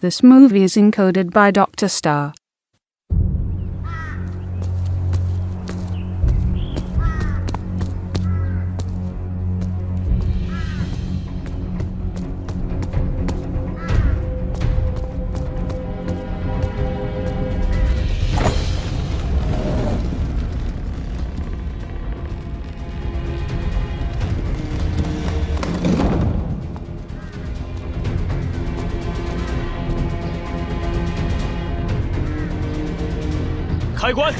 This movie is encoded by Dr. Star.开棺！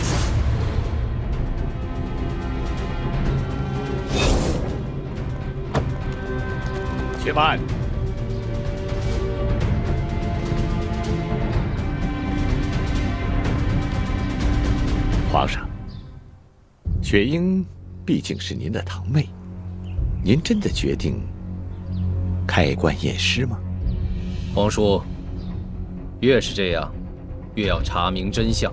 且慢！皇上，雪英毕竟是您的堂妹，您真的决定开棺验尸吗？皇叔，越是这样，越要查明真相。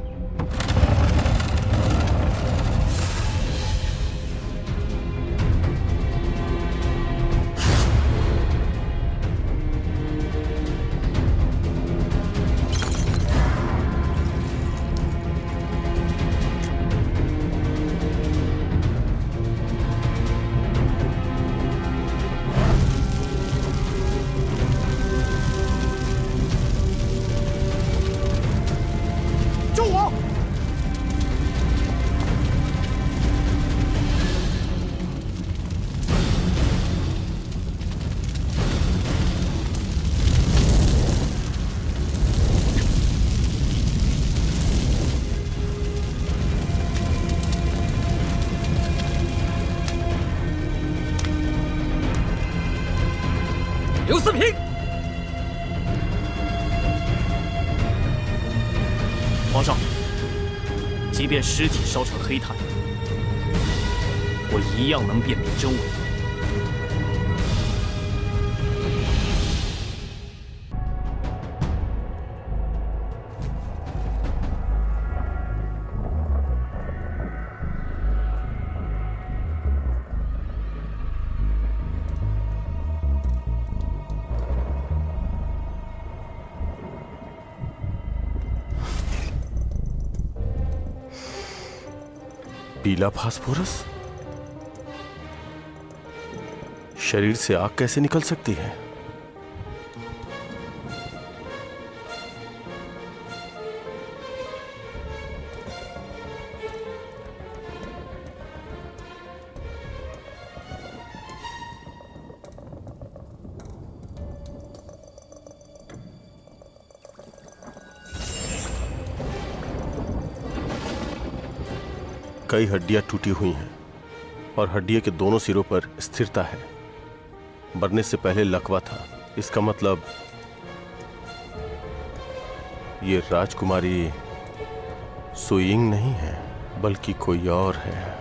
救我！刘四平，皇上，即便尸体烧成黑炭，我一样能辨别真伪。पीला phosphorus? शरीर से आग कैसे निकल सकती है? कई हड्डियां टूटी हुई हैं और हड्डियों के दोनों सिरों पर स्थिरता है। मरने से पहले लकवा था। इसका मतलब ये राजकुमारी सुइंग नहीं है, बल्कि कोई और है।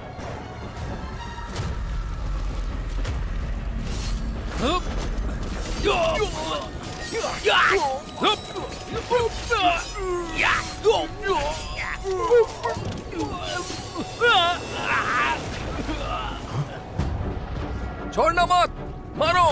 छोड़ना मत, मारो!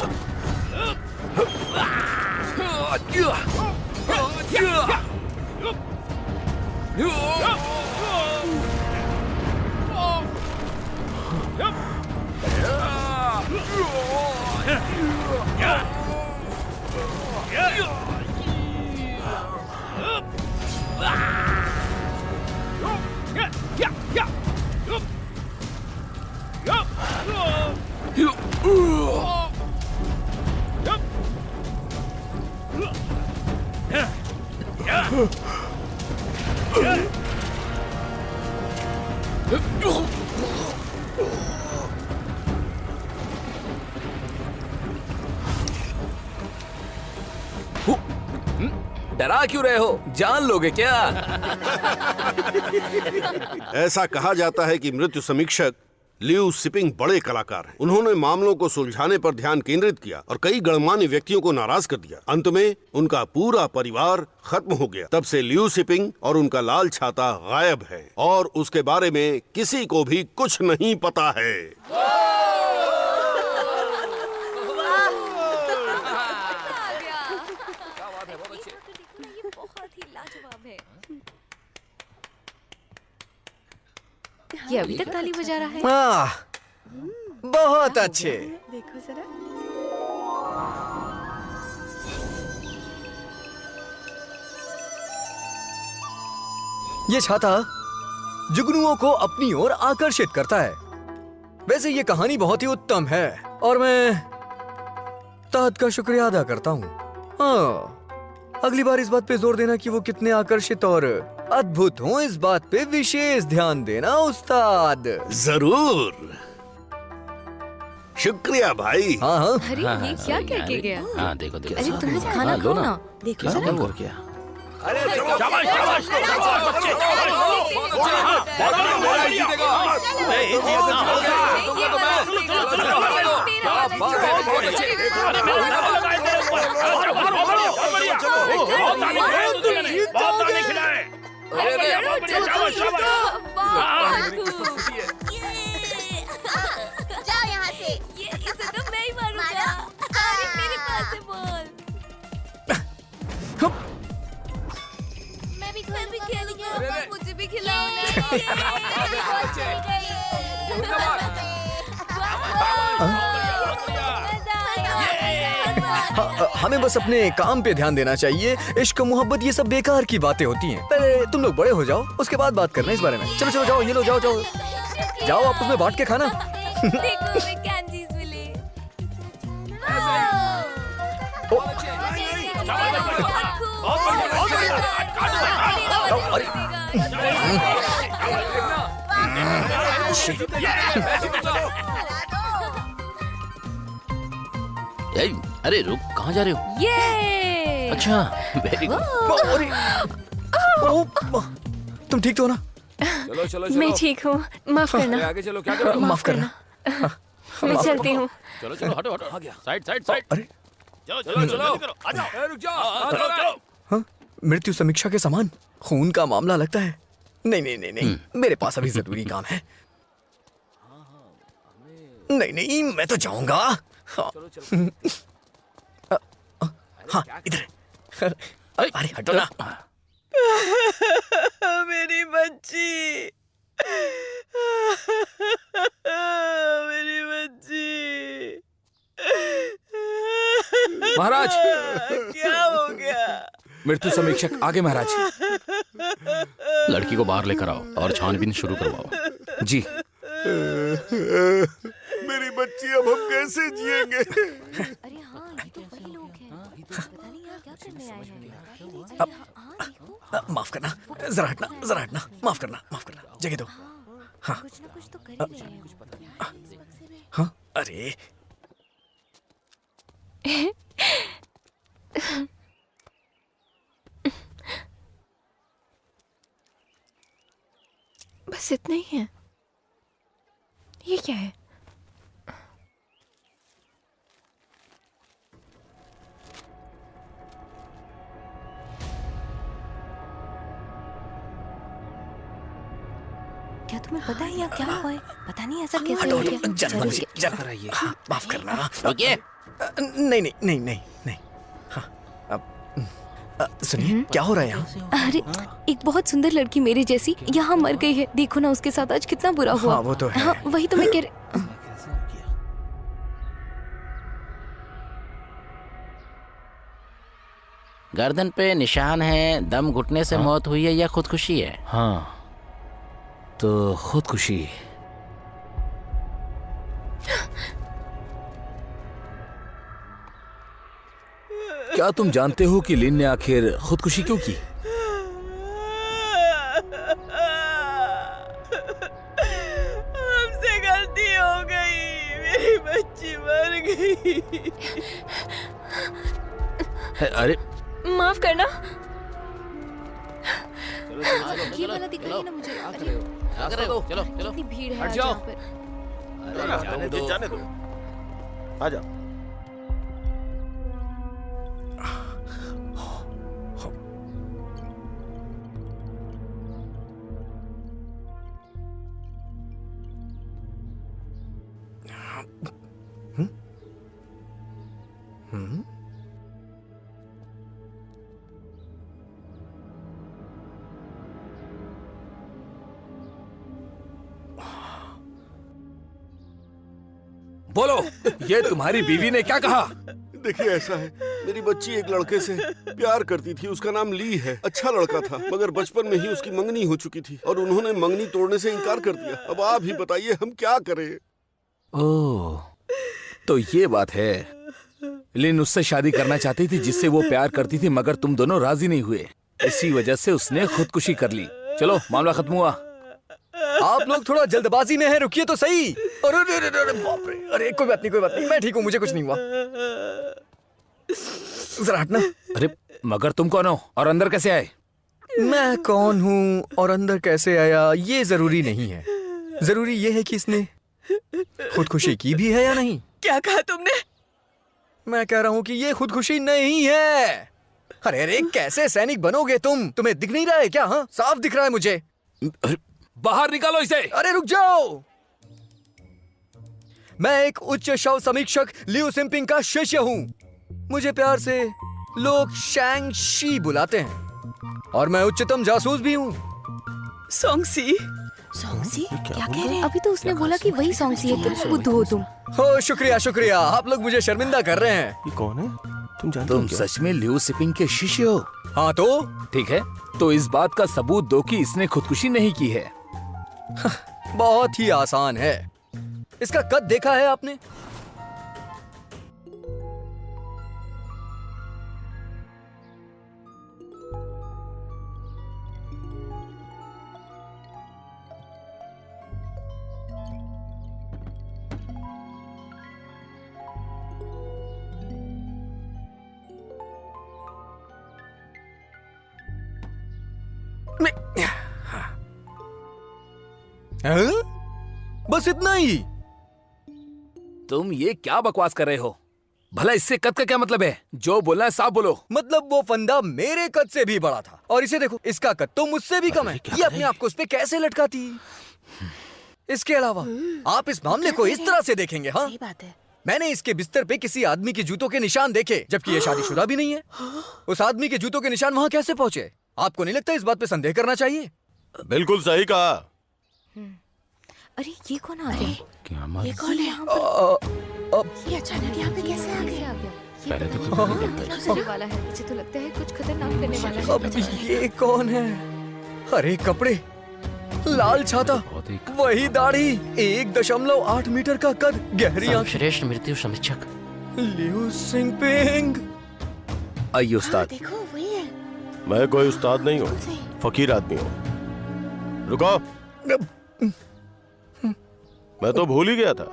डरा क्यों रहे हो? जान लोगे क्या? ऐसा कहा जाता है कि मृत्यु समीक्षक लियू सिपिंग बड़े कलाकार हैं। उन्होंने मामलों को सुलझाने पर ध्यान केंद्रित किया और कई गणमान्य व्यक्तियों को नाराज कर दिया। अंत में उनका पूरा परिवार खत्म हो गया। तब से लियू सिपिंग और उनका लाल छाता गायब है और उसके बारे में किसी को भी कुछ नहीं पता है। ये अभी तक ताली बजा रहा है। बहुत अच्छे। देखो जरा। ये छाता जुगनुओं को अपनी ओर आकर्षित करता है। वैसे ये कहानी बहुत ही उत्तम है और मैं ताहत का शुक्रिया अदा करता हूँ। हाँ, अगली बार इस बात पे जोर देना कि वो कितने आकर्षित और अद्भुत हों, इस बात पे विशेष ध्यान देना उस्ताद। जरूर। शुक्रिया भाई। हाँ हाँ। अरे ये क्या कह के गया? हाँ देखो देखो। अरे तुम लोग खाना खाओ ना। देखो जरा। और क्या? जाओ यहाँ से। ये इसे तो मैं ही मारूंगा। अरे मेरे पास है बॉल। मैं भी खेलूंगा। मुझे भी खिलाओ हमें बस अपने काम पे ध्यान देना चाहिए। इश्क मोहब्बत ये सब बेकार की बातें होती हैं। पहले तुम लोग बड़े हो जाओ, उसके बाद बात करना इस बारे में। चलो चलो जाओ, ये लो, जाओ जाओ जाओ, आपस में बांट के खाना। देखो मैं कैंडीज मिली। अरे रुक, कहाँ जा रहे हो? ये अच्छा, वेरी गुड। तुम ठीक तो हो ना? चलो चलो मैं ठीक हूँ, माफ करना। आगे चलो, क्या करो? माफ करना। मैं चलती हूँ। चलो चलो, हटो हटो। Side side side. अरे चलो चलो चलो करो, आ जाओ। रुक जाओ। हाँ, मृत्यु समीक्षा के समान खून का मामला लगता है। नहीं नहीं नहीं नहीं, मेरे पास अभी जरूरी काम है। नहीं नहीं, मैं तो जाऊंगा। हाँ, हाँ इधर। अरे हटो ना। मेरी बच्ची, मेरी बच्ची। महाराज, क्या हो गया? मृत्यु समीक्षक आगे महाराज। लड़की को बाहर लेकर आओ और छानबीन शुरू करवाओ। जी। मेरी बच्ची, अब हम कैसे जिएंगे? अरे हाँ, ये तो वही लोग हैं। पता नहीं यहाँ क्या करने आए हैं। माफ करना, जरा हटना, जरा हटना। माफ करना, माफ करना, जगह दो। हाँ कुछ ना कुछ तो कर ही रहे हैं। हाँ, अरे बस इतना ही है। ये क्या है? क्या तुम्हें पता है यहाँ क्या हुआ है? पता नहीं ऐसा कैसे हो गया। जाना मुझे, जाना। हाँ, माफ करना। ओके। नहीं नहीं नहीं नहीं नहीं। हाँ, अब सुनिए, क्या हो रहा है यहाँ? अरे एक बहुत सुंदर लड़की मेरे जैसी यहाँ मर गई है। देखो ना उसके साथ आज कितना बुरा हुआ। हाँ, वो तो है। हाँ, वही तो मैं कह रही। गर्दन पे निशान है। दम घुटने से मौत हुई है या खुदकुशी है? हाँ, तो खुदकुशी। क्या तुम जानते हो कि लिन ने आखिर खुदकुशी क्यों की? हमसे गलती हो गई, मेरी बच्ची मर गई। अरे माफ करना। ये वाला दिख रही है ना मुझे। अरे चलो चलो चलो, कितनी भीड़ है हट आज जाओ। यहाँ पर। जाने दो, जाने दो। आ जाओ। बोलो, ये तुम्हारी बीवी ने क्या कहा? देखिए ऐसा है, मेरी बच्ची एक लड़के से प्यार करती थी। उसका नाम ली है। अच्छा लड़का था, मगर बचपन में ही उसकी मंगनी हो चुकी थी और उन्होंने मंगनी तोड़ने से इनकार कर दिया। अब आप ही बताइए हम क्या करें? ओह, तो ये बात है। लिन उससे शादी करना चाहती थी जिससे वो प्यार करती थी, मगर तुम दोनों राजी नहीं हुए। इसी वजह से उसने खुदकुशी कर ली। चलो, मामला खत्म हुआ। आप लोग थोड़ा जल्दबाजी में हैं, रुकिए तो सही। अरे अरे अरे बाप रे, अरे कोई बात नहीं, कोई बात नहीं, मैं ठीक हूँ, मुझे कुछ नहीं हुआ। जरा हटना। अरे मगर तुम कौन हो और अंदर कैसे आए? मैं कौन हूँ और अंदर कैसे आया ये जरूरी नहीं है। जरूरी ये है कि इसने खुदकुशी की भी है या नहीं। क्या कहा तुमने? मैं कह रहा हूँ कि ये खुदकुशी नहीं है। अरे अरे, कैसे सैनिक बनोगे तुम? तुम्हें दिख नहीं रहा है क्या? हाँ, साफ दिख रहा है मुझे। बाहर निकालो इसे। अरे रुक जाओ, मैं एक उच्च शव समीक्षक लियू सिंपिंग का शिष्य हूँ। मुझे प्यार से लोग शैंग शी बुलाते हैं और मैं उच्चतम जासूस भी हूँ। सोंगसी? सॉन्गसी? क्या कह रहे हैं? अभी तो उसने बोला कि वही सॉन्गसी है। तुम बुद्ध हो तुम। हो, शुक्रिया शुक्रिया, आप लोग मुझे शर्मिंदा कर रहे हैं। ये कौन है? तुम जानते तुम हो क्या? सच में लियू सिपिंग के शिष्य हो? हाँ तो ठीक है, तो इस बात का सबूत दो कि इसने खुदकुशी नहीं की है। बहुत ही आसान है। इसका कद देखा है आपने? हाँ? बस इतना ही? तुम ये क्या बकवास कर रहे हो? भला इससे कद का क्या मतलब है? जो बोलना है साफ बोलो। मतलब वो फंदा मेरे कद से भी बड़ा था और इसे देखो, इसका कद तो मुझसे भी कम है। ये अपने आप को उस पे कैसे लटकाती? इसके अलावा आप इस मामले को इस तरह से देखेंगे। हाँ, सही बात है। मैंने इसके बिस्तर पे किसी आदमी के जूतों के निशान देखे, जबकि ये शादीशुदा भी नहीं है। उस आदमी के जूतों के निशान वहां कैसे पहुंचे? आपको नहीं लगता इस बात पे संदेह करना चाहिए? बिल्कुल सही कहा। अरे ये कौन आ रहे? ये कौन है? ये अचानक यहाँ पे कैसे आ गया? पहले तो करने वाला है। मुझे तो लगता है कुछ खतरनाक करने वाला है। अब ये कौन है? हरे कपड़े, लाल छाता, वही दाढ़ी, 1.8 मीटर का कद, गहरी आंखें। श्रेष्ठ मृत्यु समीक्षक लियू सिंपिंग। आइए उस्ताद। देखो वही है। मैं कोई उस्ताद नहीं हूँ, फकीर आदमी हूँ। रुको, मैं तो भूल ही गया था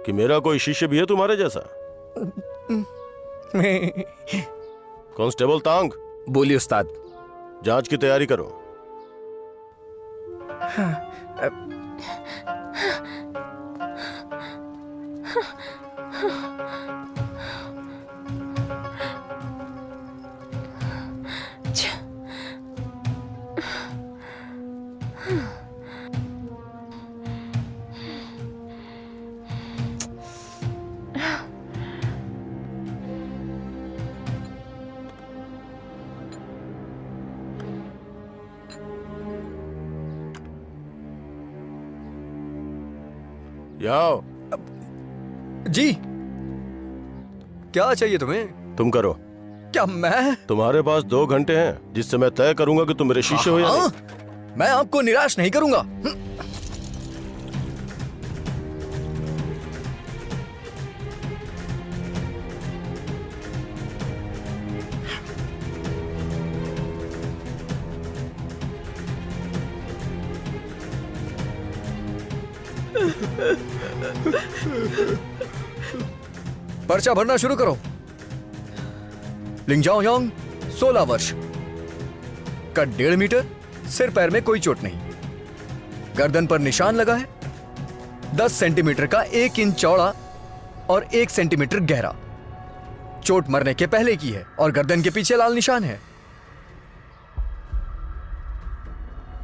कि मेरा कोई शिष्य भी है तुम्हारे जैसा। कांस्टेबल तांग, बोलिए उस्ताद। जांच की तैयारी करो। आओ। जी, क्या चाहिए तुम्हें? तुम करो। क्या मैं? तुम्हारे पास 2 घंटे हैं जिससे मैं तय करूंगा कि तुम मेरे शिष्य हो या नहीं। मैं आपको निराश नहीं करूंगा। पर्चा भरना शुरू करो। लिंग जाओ योंग, 16 वर्ष, कद 1.5 मीटर, सिर पैर में कोई चोट नहीं, गर्दन पर निशान लगा है, 10 सेंटीमीटर का 1 इंच चौड़ा और 1 सेंटीमीटर गहरा। चोट मरने के पहले की है और गर्दन के पीछे लाल निशान है।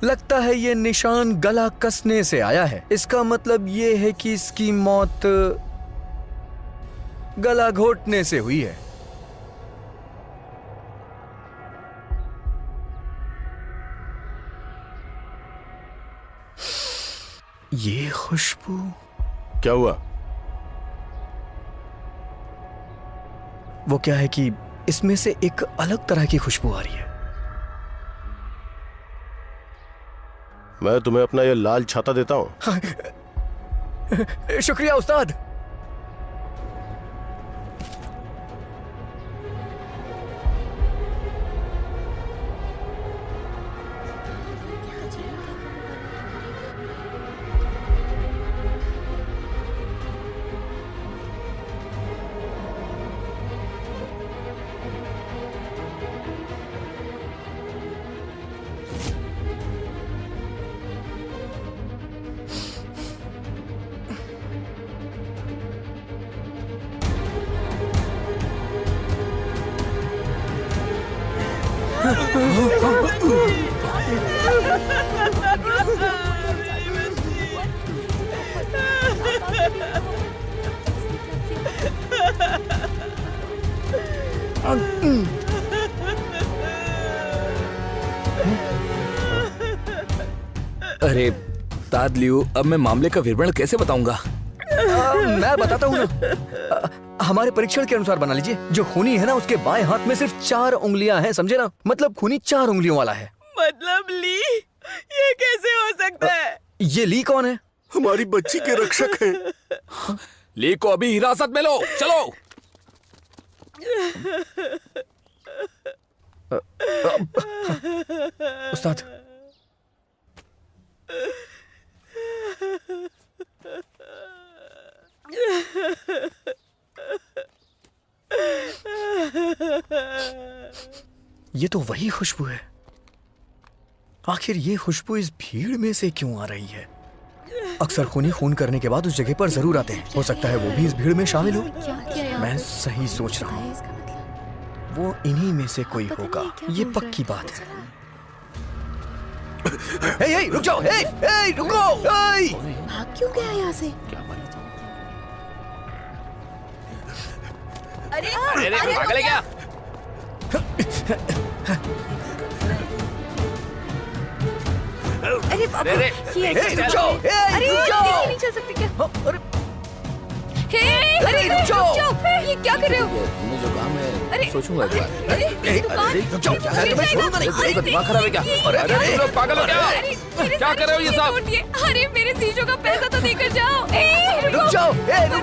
लगता है ये निशान गला कसने से आया है। इसका मतलब ये है कि इसकी मौत गला घोटने से हुई है। ये खुशबू। क्या हुआ? वो क्या है कि इसमें से एक अलग तरह की खुशबू आ रही है। मैं तुम्हें अपना ये लाल छाता देता हूँ। शुक्रिया उस्ताद। अरे उस्ताद लियो, अब मैं मामले का विवरण कैसे बताऊंगा? मैं बताता हूँ ना। हमारे परीक्षण के अनुसार बना लीजिए। जो खूनी है ना, उसके बाएं हाथ में सिर्फ 4 उंगलियां हैं, समझे ना? मतलब खूनी 4 उंगलियों वाला है। मतलब ली, ये कैसे हो सकता है? ये ली कौन है? हमारी बच्ची के रक्षक हैं। ली को अभी हिरासत में लो, चलो। उस्ताद, ये तो वही खुशबू है। आखिर ये खुशबू इस भीड़ में से क्यों आ रही है? अक्सर खूनी खून करने के बाद उस जगह पर जरूर आते हैं। हो सकता है वो भी इस भीड़ में शामिल हो। मैं सही सोच रहा हूँ, वो इन्हीं में से कोई होगा, ये पक्की बात है। हे, रुक जाओ, हे, रुको, भाग क्यों गया यहाँ से? अरे पागल है क्या? अरे बाप रे, रुक जाओ, अरे रुक जाओ। नहीं चल सकते क्या? अरे रुक जाओ, ये क्या कर रहे हो? तुम्हें जो काम है अरे सोचूंगा एक बार। रुक जाओ, मैं छोड़ूंगा नहीं। अरे दिमाग खराब है क्या? अरे तुम लोग पागल हो क्या? क्या कर रहे हो ये सब? अरे मेरे शीशों का पैसा तो देकर जाओ। रुक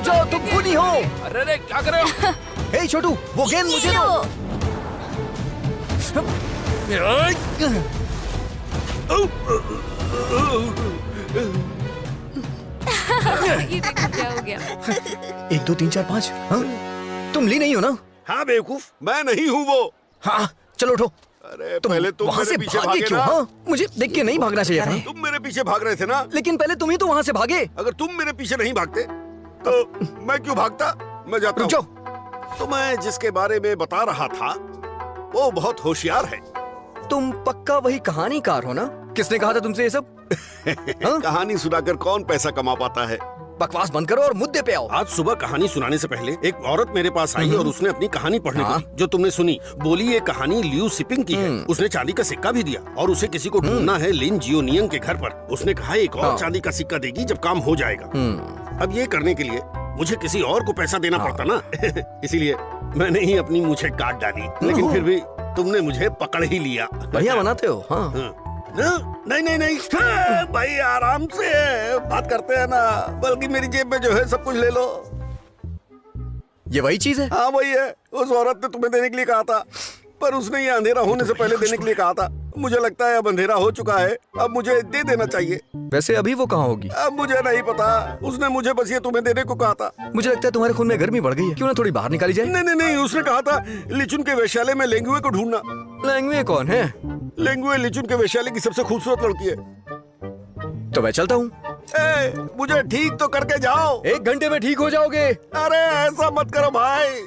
जाओ, तुम खूनी हो। अरे क्या कर रहे हो? हे छोटू, वो गेंद मुझे दो। ये देखो क्या हो गया। 1 2 3 4 5। हाँ? तुम ली नहीं हो ना? हाँ बेवकूफ, मैं नहीं हूँ वो। हाँ चलो उठो। अरे पहले तुम वहाँ मेरे से पीछे भागे भागे क्यों? ना। हाँ? मुझे देख के नहीं भागना चाहिए था। तुम मेरे पीछे भाग रहे थे ना। लेकिन पहले तुम ही तो वहाँ से भागे। अगर तुम मेरे पीछे नहीं भागते तो मैं क्यों भागता? मैं जाता रुक हूँ। जाओ। तो मैं जिसके बारे में बता रहा था वो बहुत होशियार है। तुम पक्का वही कहानीकार हो ना? किसने कहा था तुमसे ये सब? हाँ? कहानी सुनाकर कौन पैसा कमा पाता है? बकवास बंद करो और मुद्दे पे आओ। आज सुबह कहानी सुनाने से पहले एक औरत मेरे पास आई और उसने अपनी कहानी पढ़ने को दी, जो तुमने सुनी। बोली ये कहानी लियू सिपिंग की है। उसने चांदी का सिक्का भी दिया और उसे किसी को ढूंढना है लिन जियोनियंग के घर पर। उसने कहा एक और चांदी का सिक्का देगी जब काम हो जाएगा। अब ये करने के लिए मुझे किसी और को पैसा देना पड़ता ना। इसीलिए मैंने ही अपनी मूछें काट डाली, लेकिन फिर भी तुमने मुझे पकड़ ही लिया। बढ़िया बनाते हो। हाँ। नहीं भाई, आराम से बात करते हैं ना। बल्कि मेरी जेब में जो है सब कुछ ले लो। ये वही चीज है? हाँ वही है। उस औरत ने तुम्हें देने के लिए कहा था, पर उसने ये अंधेरा होने से पहले देने के लिए कहा था। मुझे लगता है अब अंधेरा हो चुका है, अब मुझे दे देना चाहिए। वैसे अभी वो कहाँ होगी? अब मुझे नहीं पता। उसने मुझे बस ये तुम्हें देने को कहा था। मुझे लगता है तुम्हारे खून में गर्मी बढ़ गई है। क्यों ना थोड़ी बाहर निकाली जाए? नहीं, उसने कहा था लिचुन के वेश्यालय में लेंगुए को ढूंढना। लेंगुए कौन है? लेंगुए लिचुन के वेश्यालय की सबसे खूबसूरत लड़की है। तो मैं चलता हूँ। मुझे ठीक तो करके जाओ। 1 घंटे में ठीक हो जाओगे। अरे ऐसा मत करो भाई।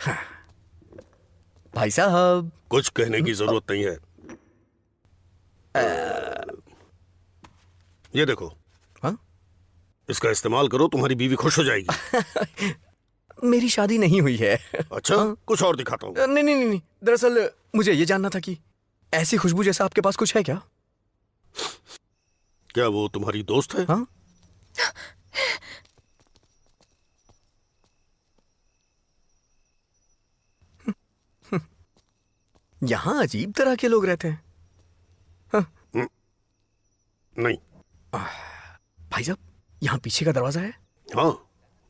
हाँ। भाई साहब, कुछ कहने की जरूरत नहीं है। ये देखो। हाँ? इसका इस्तेमाल करो, तुम्हारी बीवी खुश हो जाएगी। मेरी शादी नहीं हुई है। अच्छा, कुछ और दिखाता हूँ। नहीं। दरअसल मुझे ये जानना था कि ऐसी खुशबू जैसा आपके पास कुछ है क्या? क्या वो तुम्हारी दोस्त है? हाँ? यहाँ अजीब तरह के लोग रहते हैं। हाँ? नहीं। भाई साहब, यहाँ पीछे का दरवाजा है। हाँ,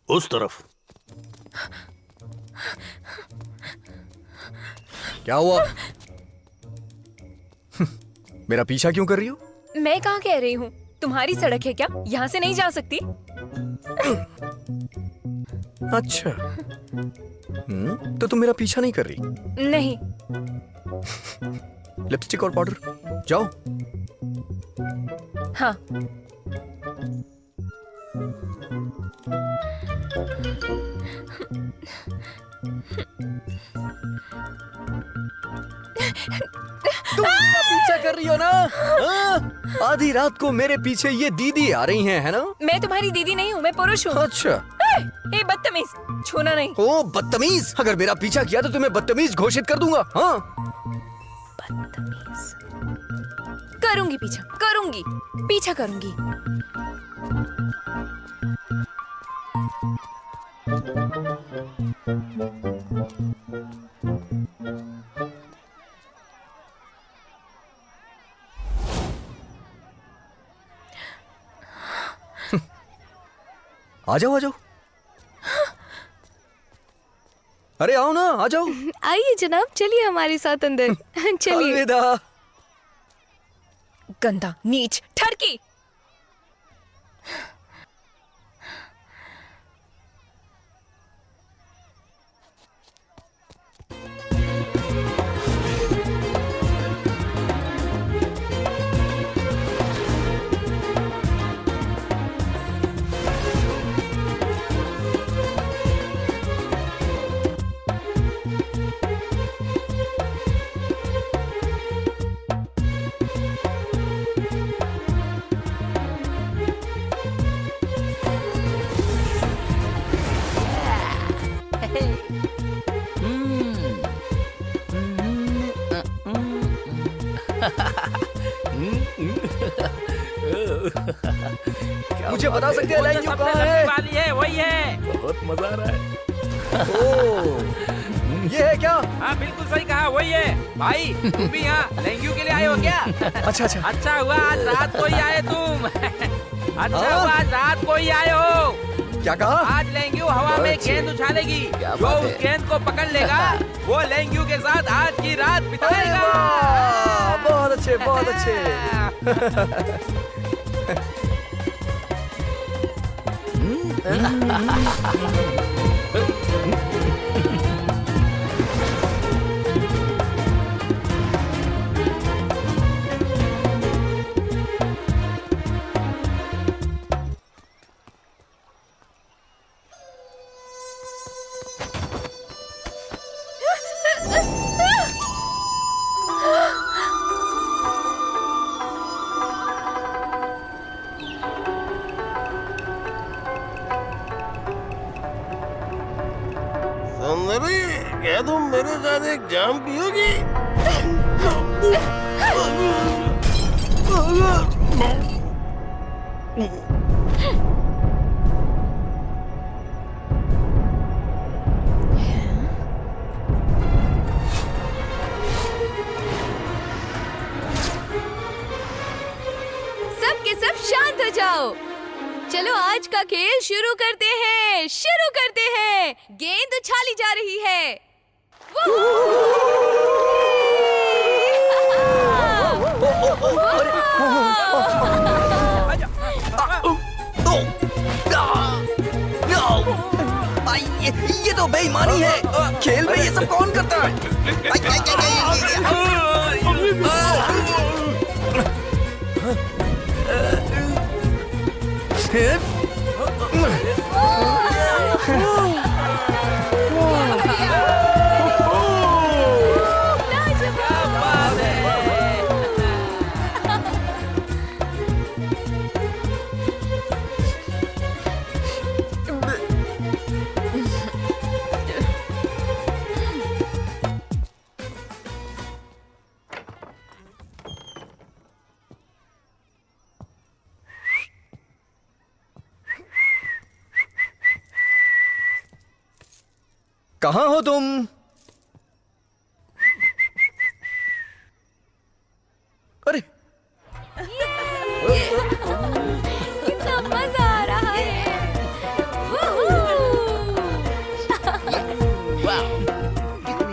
उस तरफ। क्या हुआ? मेरा पीछा क्यों कर रही हो? मैं कहाँ कह रही हूँ, तुम्हारी सड़क है क्या? यहाँ से नहीं जा सकती? अच्छा। तो तुम मेरा पीछा नहीं कर रही? नहीं। लिपस्टिक और पाउडर, जाओ। हाँ। तुम मेरा पीछा कर रही हो ना? आधी रात को मेरे पीछे ये दीदी आ रही हैं, है ना? मैं तुम्हारी दीदी नहीं हूँ, मैं पुरुष हूँ। अच्छा। ए बदतमीज, छूना नहीं। ओ बदतमीज, अगर मेरा पीछा किया तो तुम्हें बदतमीज घोषित कर दूंगा। हाँ, बदतमीज। करूंगी पीछा, करूंगी, पीछा करूंगी। आ जाओ, आ जाओ। अरे आओ ना, आ जाओ। आइए जनाब, चलिए हमारे साथ अंदर। चलिए। अलविदा। गंदा, नीच, ठरकी। मुझे बता सकते हैं लैंग्यू कहाँ है? वाली है, वही है। बहुत मजा आ रहा है। ये है क्या? हाँ बिल्कुल सही कहा, वही है। भाई तुम भी यहाँ लैंग्यू के लिए आए हो क्या? अच्छा अच्छा। अच्छा हुआ आज रात को ही आए तुम। अच्छा हुआ आज रात को ही आए हो। क्या कहा? आज लैंग्यू हवा में गेंद उछालेगी, जो उस गेंद को पकड़ लेगा वो लैंग्यू के साथ आज की रात बिताएगा। बहुत अच्छे, बहुत अच्छे। क्या तुम मेरे साथ एक जाम पियोगी? सब के सब शांत हो जाओ। चलो आज का खेल शुरू करते हैं, शुरू करते हैं। गेंद उछाली जा रही है। ये तो बेईमानी है। खेल में ये सब कौन करता है? कहाँ हो तुम? अरे कितना मजा आ रहा है।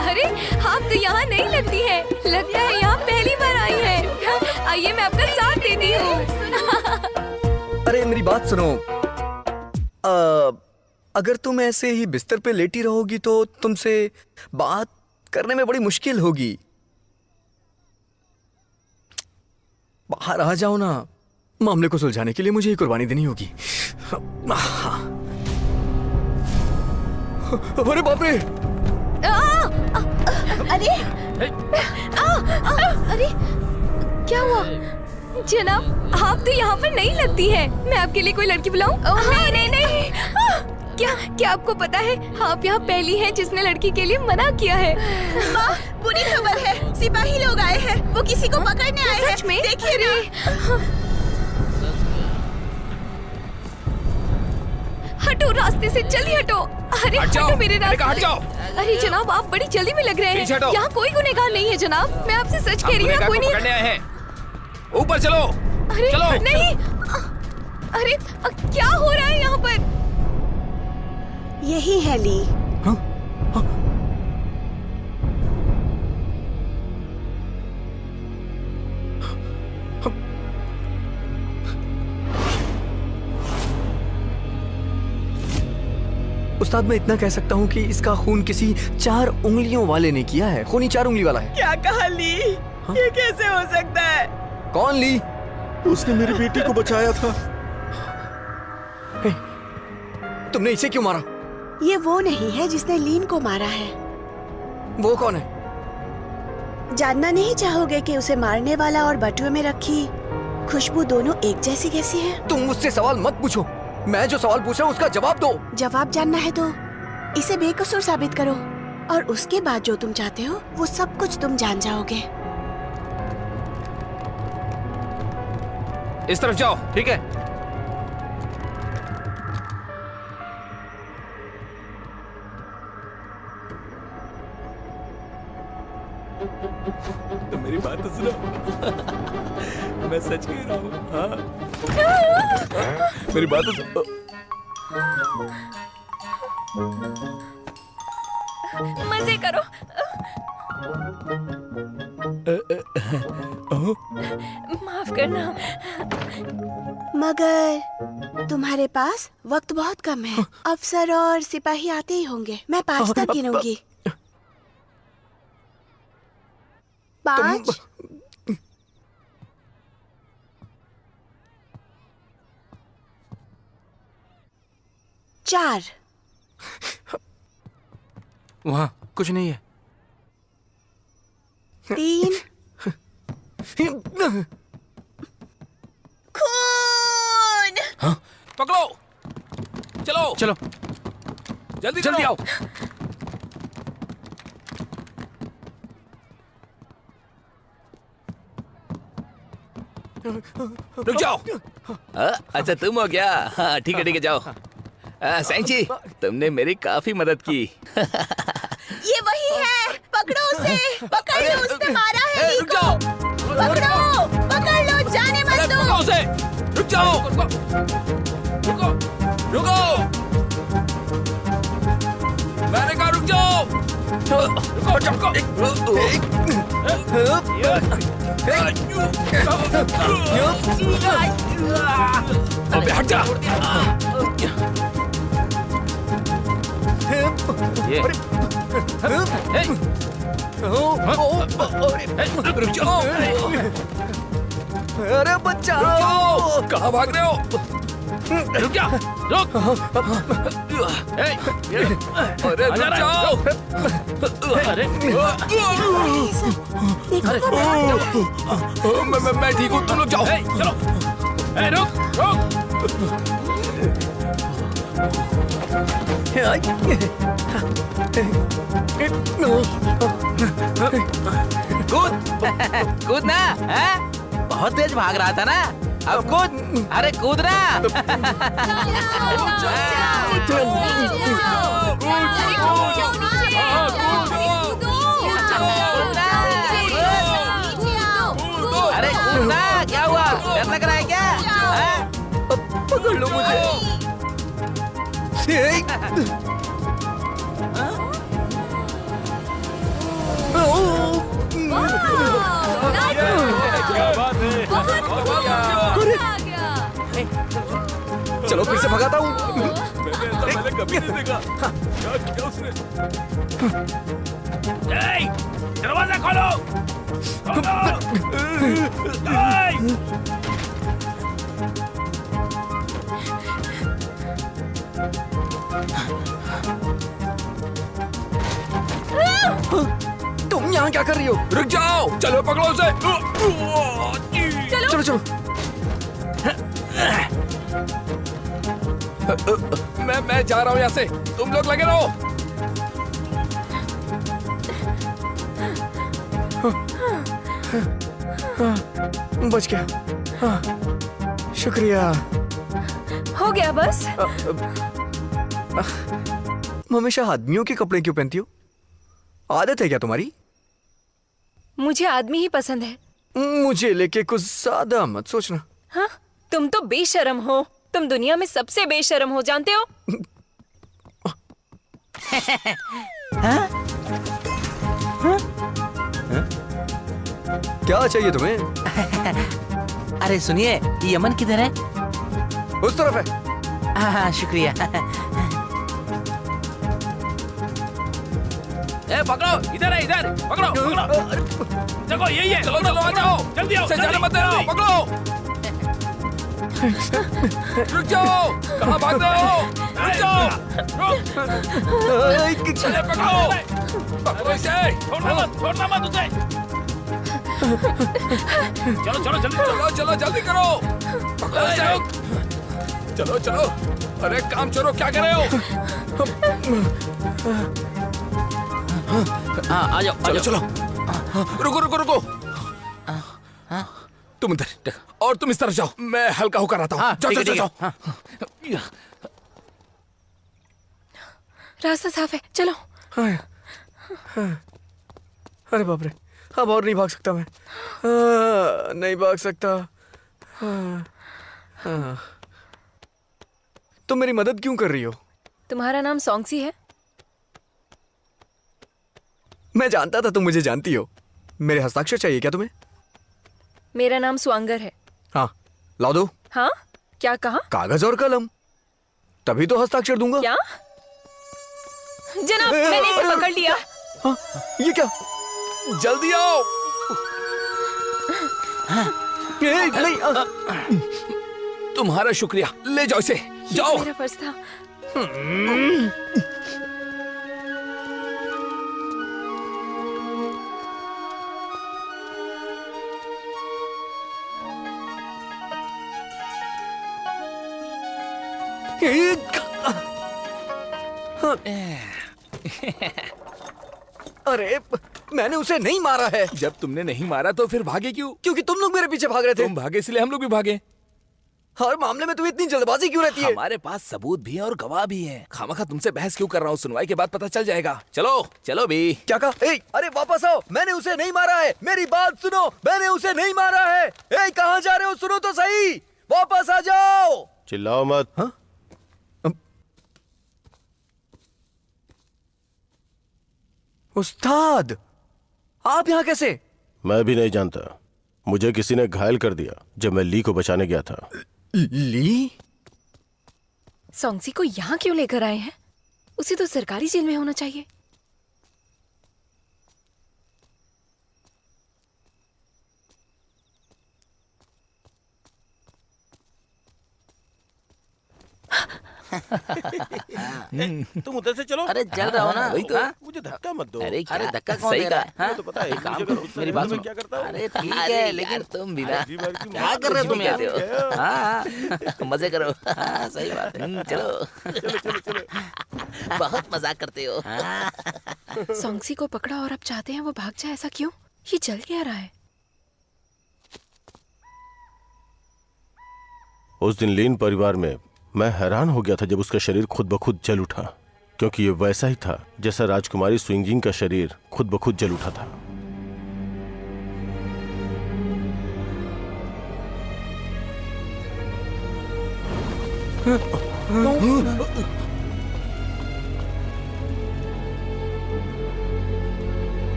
अरे आप तो यहाँ नहीं लगती है, लगता है यहाँ पहली बार आई है। आइए मैं आपका साथ देती हूँ। अरे मेरी बात सुनो, अगर तुम ऐसे ही बिस्तर पे लेटी रहोगी तो तुमसे बात करने में बड़ी मुश्किल होगी। बाहर आ जाओ ना, मामले को सुलझाने के लिए मुझे ही कुर्बानी देनी होगी। अरे बाप रे! अरे अरे क्या हुआ जनाब? आप तो यहाँ पर नहीं लगती है। मैं आपके लिए कोई लड़की बुलाऊं? नहीं नहीं नहीं। क्या आपको पता है आप यहाँ पहली हैं जिसने लड़की के लिए मना किया है? माँ, बुरी खबर है, सिपाही लोग आए हैं, वो किसी को पकड़ने आए हैं। सच में? देखिए ना। हटो रास्ते से, जल्दी हटो। अरे हटो मेरे रास्ते से। अरे जनाब आप बड़ी जल्दी में लग रहे हैं। यहाँ कोई गुनहगार नहीं है जनाब, मैं आपसे सच कह रही हूँ। कोई नहीं पकड़ने आए हैं। ऊपर चलो। अरे चलो। नहीं। अरे क्या हो रहा है यहाँ पर? यही है ली। उस्ताद मैं इतना कह सकता हूँ कि इसका खून किसी 4 उंगलियों वाले ने किया है। खूनी 4 उंगली वाला है। क्या कहा ली? ये कैसे हो सकता है? कौन ली? उसने मेरी बेटी को बचाया था। तुमने इसे क्यों मारा? ये वो नहीं है जिसने लीन को मारा है। वो कौन है? जानना नहीं चाहोगे कि उसे मारने वाला और बटुए में रखी खुशबू दोनों एक जैसी कैसी है? तुम मुझसे सवाल मत पूछो, मैं जो सवाल पूछ रहा हूँ उसका जवाब दो। जवाब जानना है तो इसे बेकसूर साबित करो, और उसके बाद जो तुम चाहते हो वो सब कुछ तुम जान जाओगे। इस तरफ जाओ, ठीक है? तो मेरी बात तो सुनो। मैं सच कह रहा हूँ। हाँ। मेरी बात तो सुनो। मजे करो। माफ करना। मगर तुम्हारे पास वक्त बहुत कम है। अफसर और सिपाही आते ही होंगे। मैं 5 तक गिनूंगी। 5 4 वहाँ कुछ नहीं है। 3 खून। हाँ? पकड़ो। चलो चलो, जल्दी जल्दी आओ। रुक जाओ। अच्छा तुम हो क्या? हाँ ठीक है जाओ। सैंग जी, तुमने मेरी काफी मदद की। ये वही है, पकड़ो उसे, पकड़ लो, उसने मारा है ली को। पकड़ो, पकड़ लो, जाने मत दो। पकड़ो उसे। रुक जाओ। रुको, रुको। मैंने कहा रुक जाओ। रुको, रुको। अबे हट जा। ये रुक जाओ। अरे बचाओ। कहाँ भाग रहे हो? रुक जा, रुक। अरे रुक जाओ। अरे मैं ठीक हूँ, तुम लोग जाओ। चलो। रुक रुक। कूद कूद ना, हैं? बहुत तेज भाग रहा था ना, अब कूद। अरे कूद ना। जाओ, जाओ, जाओ, जाओ, जाओ, जाओ, जाओ, जाओ, चलो फिर से भगाता हूँ। मैंने कभी नहीं देखा। क्या किया उसने? दरवाजा खोलो। तुम यहाँ क्या कर रही हो? रुक जाओ, चलो पकड़ो उसे। चलो चलो। मैं जा रहा हूँ यहाँ से, तुम लोग लगे रहो। बच गया। हाँ, शुक्रिया। हो गया बस। हमेशा आदमियों के कपड़े क्यों पहनती हो? आदत है क्या तुम्हारी? मुझे आदमी ही पसंद है। मुझे लेके कुछ ज्यादा मत सोचना। हाँ, तुम तो बेशर्म हो। तुम दुनिया में सबसे बेशर्म हो, जानते हो? हाँ? क्या चाहिए तुम्हें? अरे सुनिए, यमन किधर है? उस तरफ है। हाँ शुक्रिया। ए पकड़ो, इधर है, इधर पकड़ो पकड़ो। देखो यही है। चलो चलो आ जाओ, जल्दी आओ, जाने मत देना, पकड़ो। रुक जाओ, कहाँ भाग रहे हो? रुक जाओ, रुक। चले पकड़ो, पकड़ो इसे। छोड़ना मत उसे। चलो चलो जल्दी, चलो चलो जल्दी करो, पकड़ो इसे। चलो चलो, अरे काम चोरो क्या कर रहे हो? हाँ आ जाओ, चलो चलो, रुको रुको रुको। तुम इधर और तुम इस तरफ जाओ, मैं हल्का होकर आता हूँ। हाँ, जाओ ठीक है, जाओ ठीक है। जाओ। रास्ता साफ है, चलो। अरे बाप रे, अब और नहीं भाग सकता मैं। नहीं भाग सकता। तुम मेरी मदद क्यों कर रही हो? तुम्हारा नाम सॉन्गसी है? मैं जानता था तुम मुझे जानती हो। मेरे हस्ताक्षर चाहिए क्या तुम्हें? मेरा नाम स्वांगर है। हाँ, ला दो। हाँ, क्या कहा? कागज और कलम, तभी तो हस्ताक्षर दूंगा। क्या? जनाब, मैंने इसे पकड़ लिया। हाँ, ये क्या? जल्दी आओ। नहीं, तुम्हारा शुक्रिया, ले जाओ इसे, जाओ। मेरा फर्ज था। अरे मैंने उसे नहीं मारा है। जब तुमने नहीं मारा तो फिर भागे क्यों? क्योंकि तुम लोग मेरे पीछे भाग रहे थे। तुम भागे इसलिए हम लोग भी भागे। हर मामले में तुम्हें इतनी जल्दबाजी क्यों रहती है? हमारे पास सबूत भी है और गवाह भी है। खामखा तुमसे बहस क्यों कर रहा हूँ? सुनवाई के बाद पता चल जाएगा। चलो चलो भी। क्या कहा? अरे वापस आओ, मैंने उसे नहीं मारा है। मेरी बात सुनो, मैंने उसे नहीं मारा है। कहाँ जा रहे हो? सुनो तो सही, वापस आ जाओ। चिल्लाओ मत। हाँ? उस्ताद, आप यहाँ कैसे? मैं भी नहीं जानता, मुझे किसी ने घायल कर दिया जब मैं ली को बचाने गया था। ली? सॉन्गसी को यहाँ क्यों लेकर आए हैं? उसे तो सरकारी जेल में होना चाहिए। तुम उधर से चलो। अरे चल रहा हो ना? वही तो। मुझे धक्का मत दो। अरे धक्का कौन दे रहा है? हाँ? तो पता है, काम करो, मेरी बात सुनो। क्या करता हूँ? अरे ठीक है, लेकिन तुम भी ना क्या कर रहे हो तुम यार? हाँ मजे करो। हाँ सही बात है। चलो बहुत मजाक करते हो। सॉन्गसी को पकड़ा और अब चाहते हैं वो भाग जाए, ऐसा क्यों? ये जल क्या रहा है? उस दिन लीन परिवार में मैं हैरान हो गया था जब उसका शरीर खुद ब खुद जल उठा, क्योंकि ये वैसा ही था जैसा राजकुमारी स्विंगिंग का शरीर खुद ब खुद जल उठा था।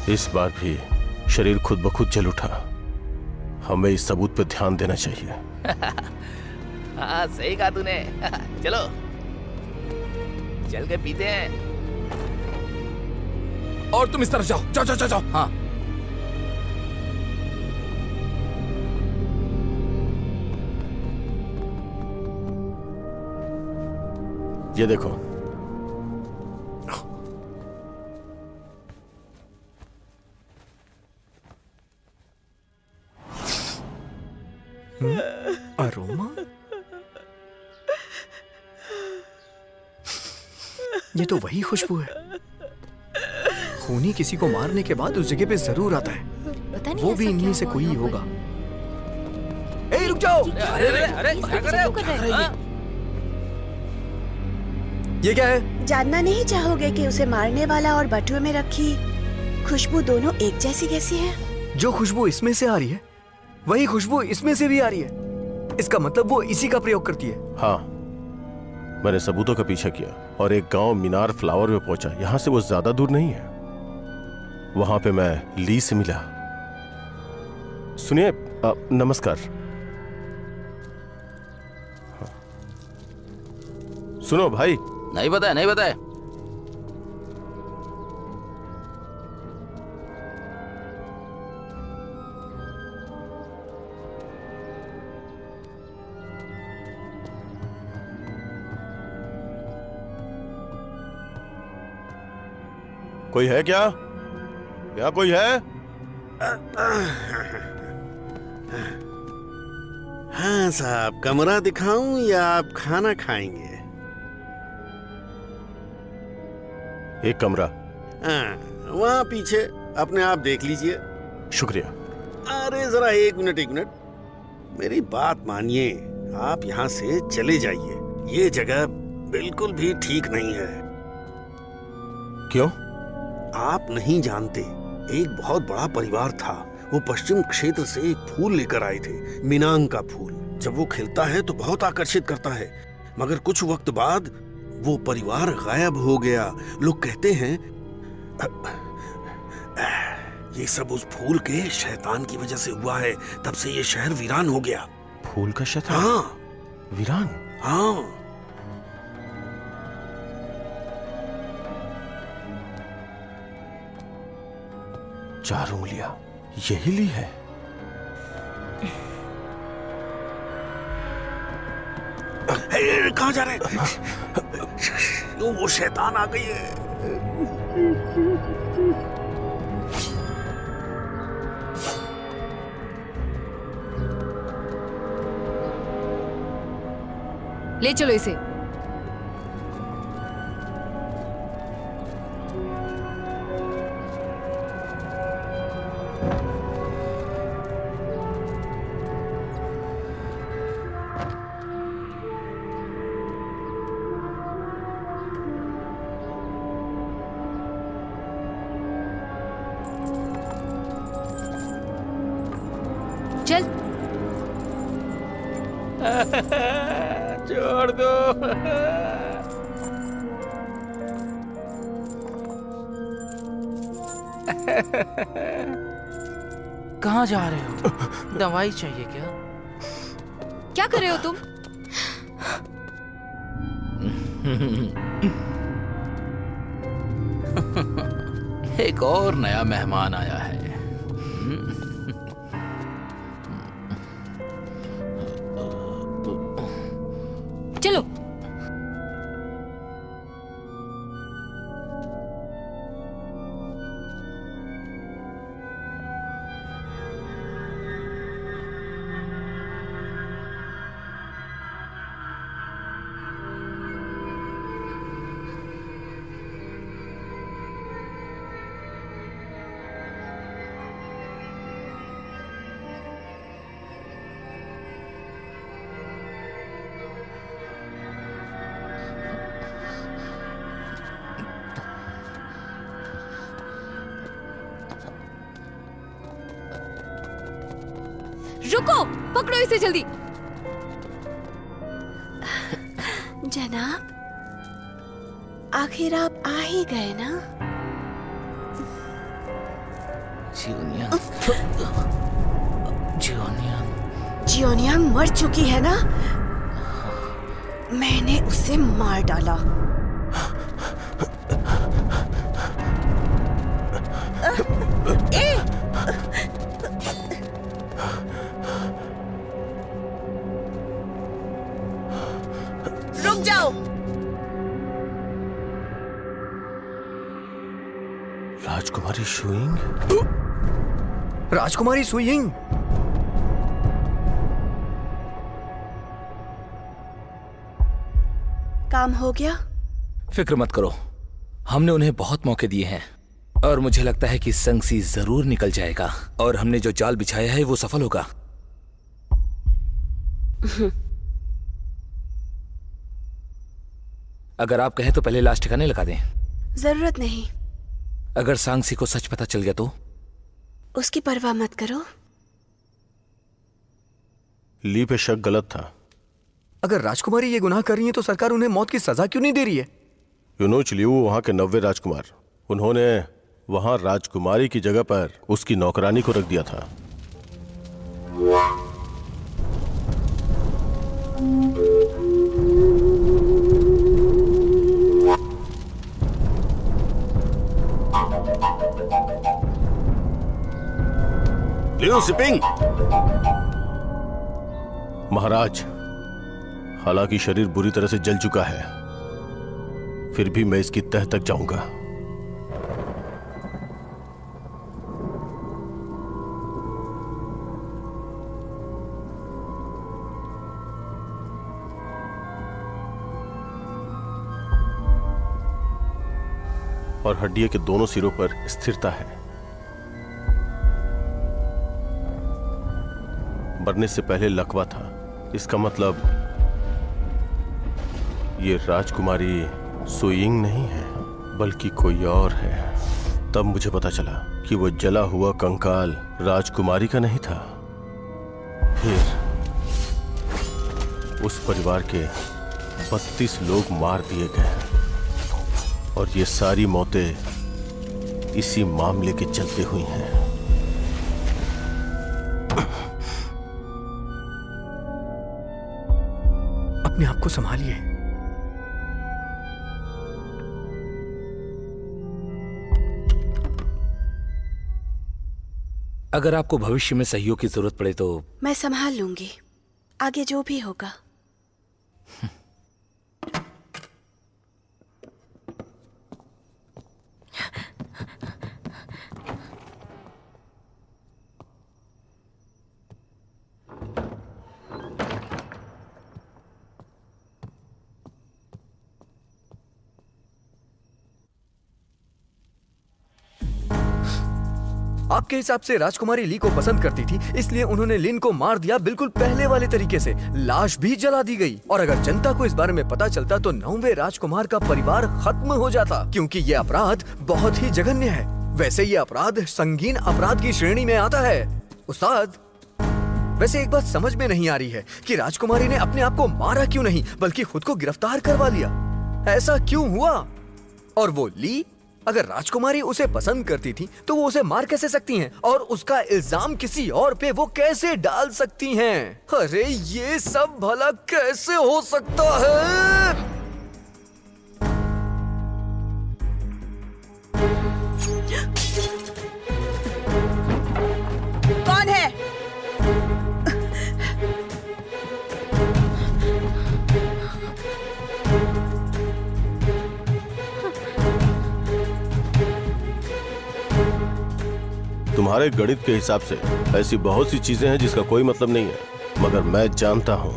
इस बार भी शरीर खुद ब खुद जल उठा। हमें इस सबूत पर ध्यान देना चाहिए। हाँ सही कहा तूने। चलो चल के पीते हैं। और तुम इस तरफ जाओ, जाओ जाओ जाओ, जाओ। हाँ ये देखो, अरोमा? ये तो वही खुशबू है। खूनी किसी को मारने के बाद उस जगह पे जरूर आता है। पता नहीं वो भी इन्हीं से कोई ही होगा। ए, रुक जाओ! अरे क्या कर रहे हो? ये क्या है? जानना नहीं चाहोगे कि उसे मारने वाला और बटुए में रखी खुशबू दोनों एक जैसी कैसी है? जो खुशबू इसमें से आ रही है वही खुशबू इसमें से भी आ रही है। इसका मतलब वो इसी का प्रयोग करती है। हाँ, मैंने सबूतों का पीछा किया और एक गांव मीनार फ्लावर में पहुंचा। यहां से वो ज्यादा दूर नहीं है। वहां पे मैं ली से मिला। सुनिए, नमस्कार। हाँ। सुनो भाई। नहीं बताया, नहीं बताया। कोई है क्या? क्या कोई है? हाँ साहब, कमरा दिखाऊं या आप खाना खाएंगे? एक कमरा। हाँ, वहाँ पीछे अपने आप देख लीजिए। शुक्रिया। अरे जरा एक मिनट, मेरी बात मानिए। आप यहाँ से चले जाइए। ये जगह बिल्कुल भी ठीक नहीं है। क्यों? आप नहीं जानते, एक बहुत बड़ा परिवार था। वो पश्चिम क्षेत्र से एक फूल लेकर आए थे, मिनांग का फूल। जब वो खिलता है तो बहुत आकर्षित करता है, मगर कुछ वक्त बाद वो परिवार गायब हो गया। लोग कहते हैं ये सब उस फूल के शैतान की वजह से हुआ है। तब से ये शहर वीरान हो गया। फूल का शैतान? हाँ, वीरान? हाँ। चार उंगलियां, यही ली है। कहाँ जा रहे हैं? वो शैतान आ गई है। ले चलो इसे। चल। छोड़ दो। कहाँ जा रहे हो? दवाई चाहिए क्या? क्या कर रहे हो तुम? एक और नया मेहमान आया है। चलो। रुको, पकड़ो इसे जल्दी। जनाब, आखिर आप आ ही गए ना? जियोनियांग मर चुकी है ना? मैंने उसे मार डाला। रुक जाओ। राजकुमारी सुइंग? राजकुमारी सुइंग? काम हो गया? फिक्र मत करो, हमने उन्हें बहुत मौके दिए हैं और मुझे लगता है कि संगसी जरूर निकल जाएगा और हमने जो जाल बिछाया है वो सफल होगा। अगर आप कहें तो पहले लाश ठिकाने लगा दें। जरूरत नहीं। अगर सांगसी को सच पता चल गया तो? उसकी परवाह मत करो। ली पे शक गलत था। अगर राजकुमारी ये गुनाह कर रही है तो सरकार उन्हें मौत की सजा क्यों नहीं दे रही है? यूनोच लियू वहां के 90 राजकुमार, उन्होंने वहां राजकुमारी की जगह पर उसकी नौकरानी को रख दिया था। Liu sipping. महाराज, हालांकि शरीर बुरी तरह से जल चुका है, फिर भी मैं इसकी तह तक जाऊंगा। और हड्डियों के दोनों सिरों पर स्थिरता है। मरने से पहले लकवा था, इसका मतलब ये राजकुमारी सुइंग नहीं है बल्कि कोई और है। तब मुझे पता चला कि वो जला हुआ कंकाल राजकुमारी का नहीं था। फिर उस परिवार के 32 लोग मार दिए गए और ये सारी मौतें इसी मामले के चलते हुई हैं। अपने आप को संभालिए। अगर आपको भविष्य में सहयोग की जरूरत पड़े तो? मैं संभाल लूंगी, आगे जो भी होगा। आपके हिसाब से राजकुमारी ली को पसंद करती थी, इसलिए उन्होंने लिन को मार दिया बिल्कुल पहले वाले तरीके से। लाश भी जला दी गई और अगर जनता को इस बारे में पता चलता तो 9वें राजकुमार का परिवार खत्म हो जाता, क्योंकि ये अपराध बहुत ही जघन्य है। वैसे ये अपराध संगीन अपराध की श्रेणी में आता है। उस्ताद, वैसे एक बात समझ में नहीं आ रही है कि राजकुमारी ने अपने आप को मारा क्यों नहीं बल्कि खुद को गिरफ्तार करवा लिया। ऐसा क्यों हुआ? और वो ली, अगर राजकुमारी उसे पसंद करती थी तो वो उसे मार कैसे सकती हैं? और उसका इल्जाम किसी और पे वो कैसे डाल सकती हैं? अरे ये सब भला कैसे हो सकता है? कौन है? तुम्हारे गणित के हिसाब से ऐसी बहुत सी चीजें हैं जिसका कोई मतलब नहीं है, मगर मैं जानता हूं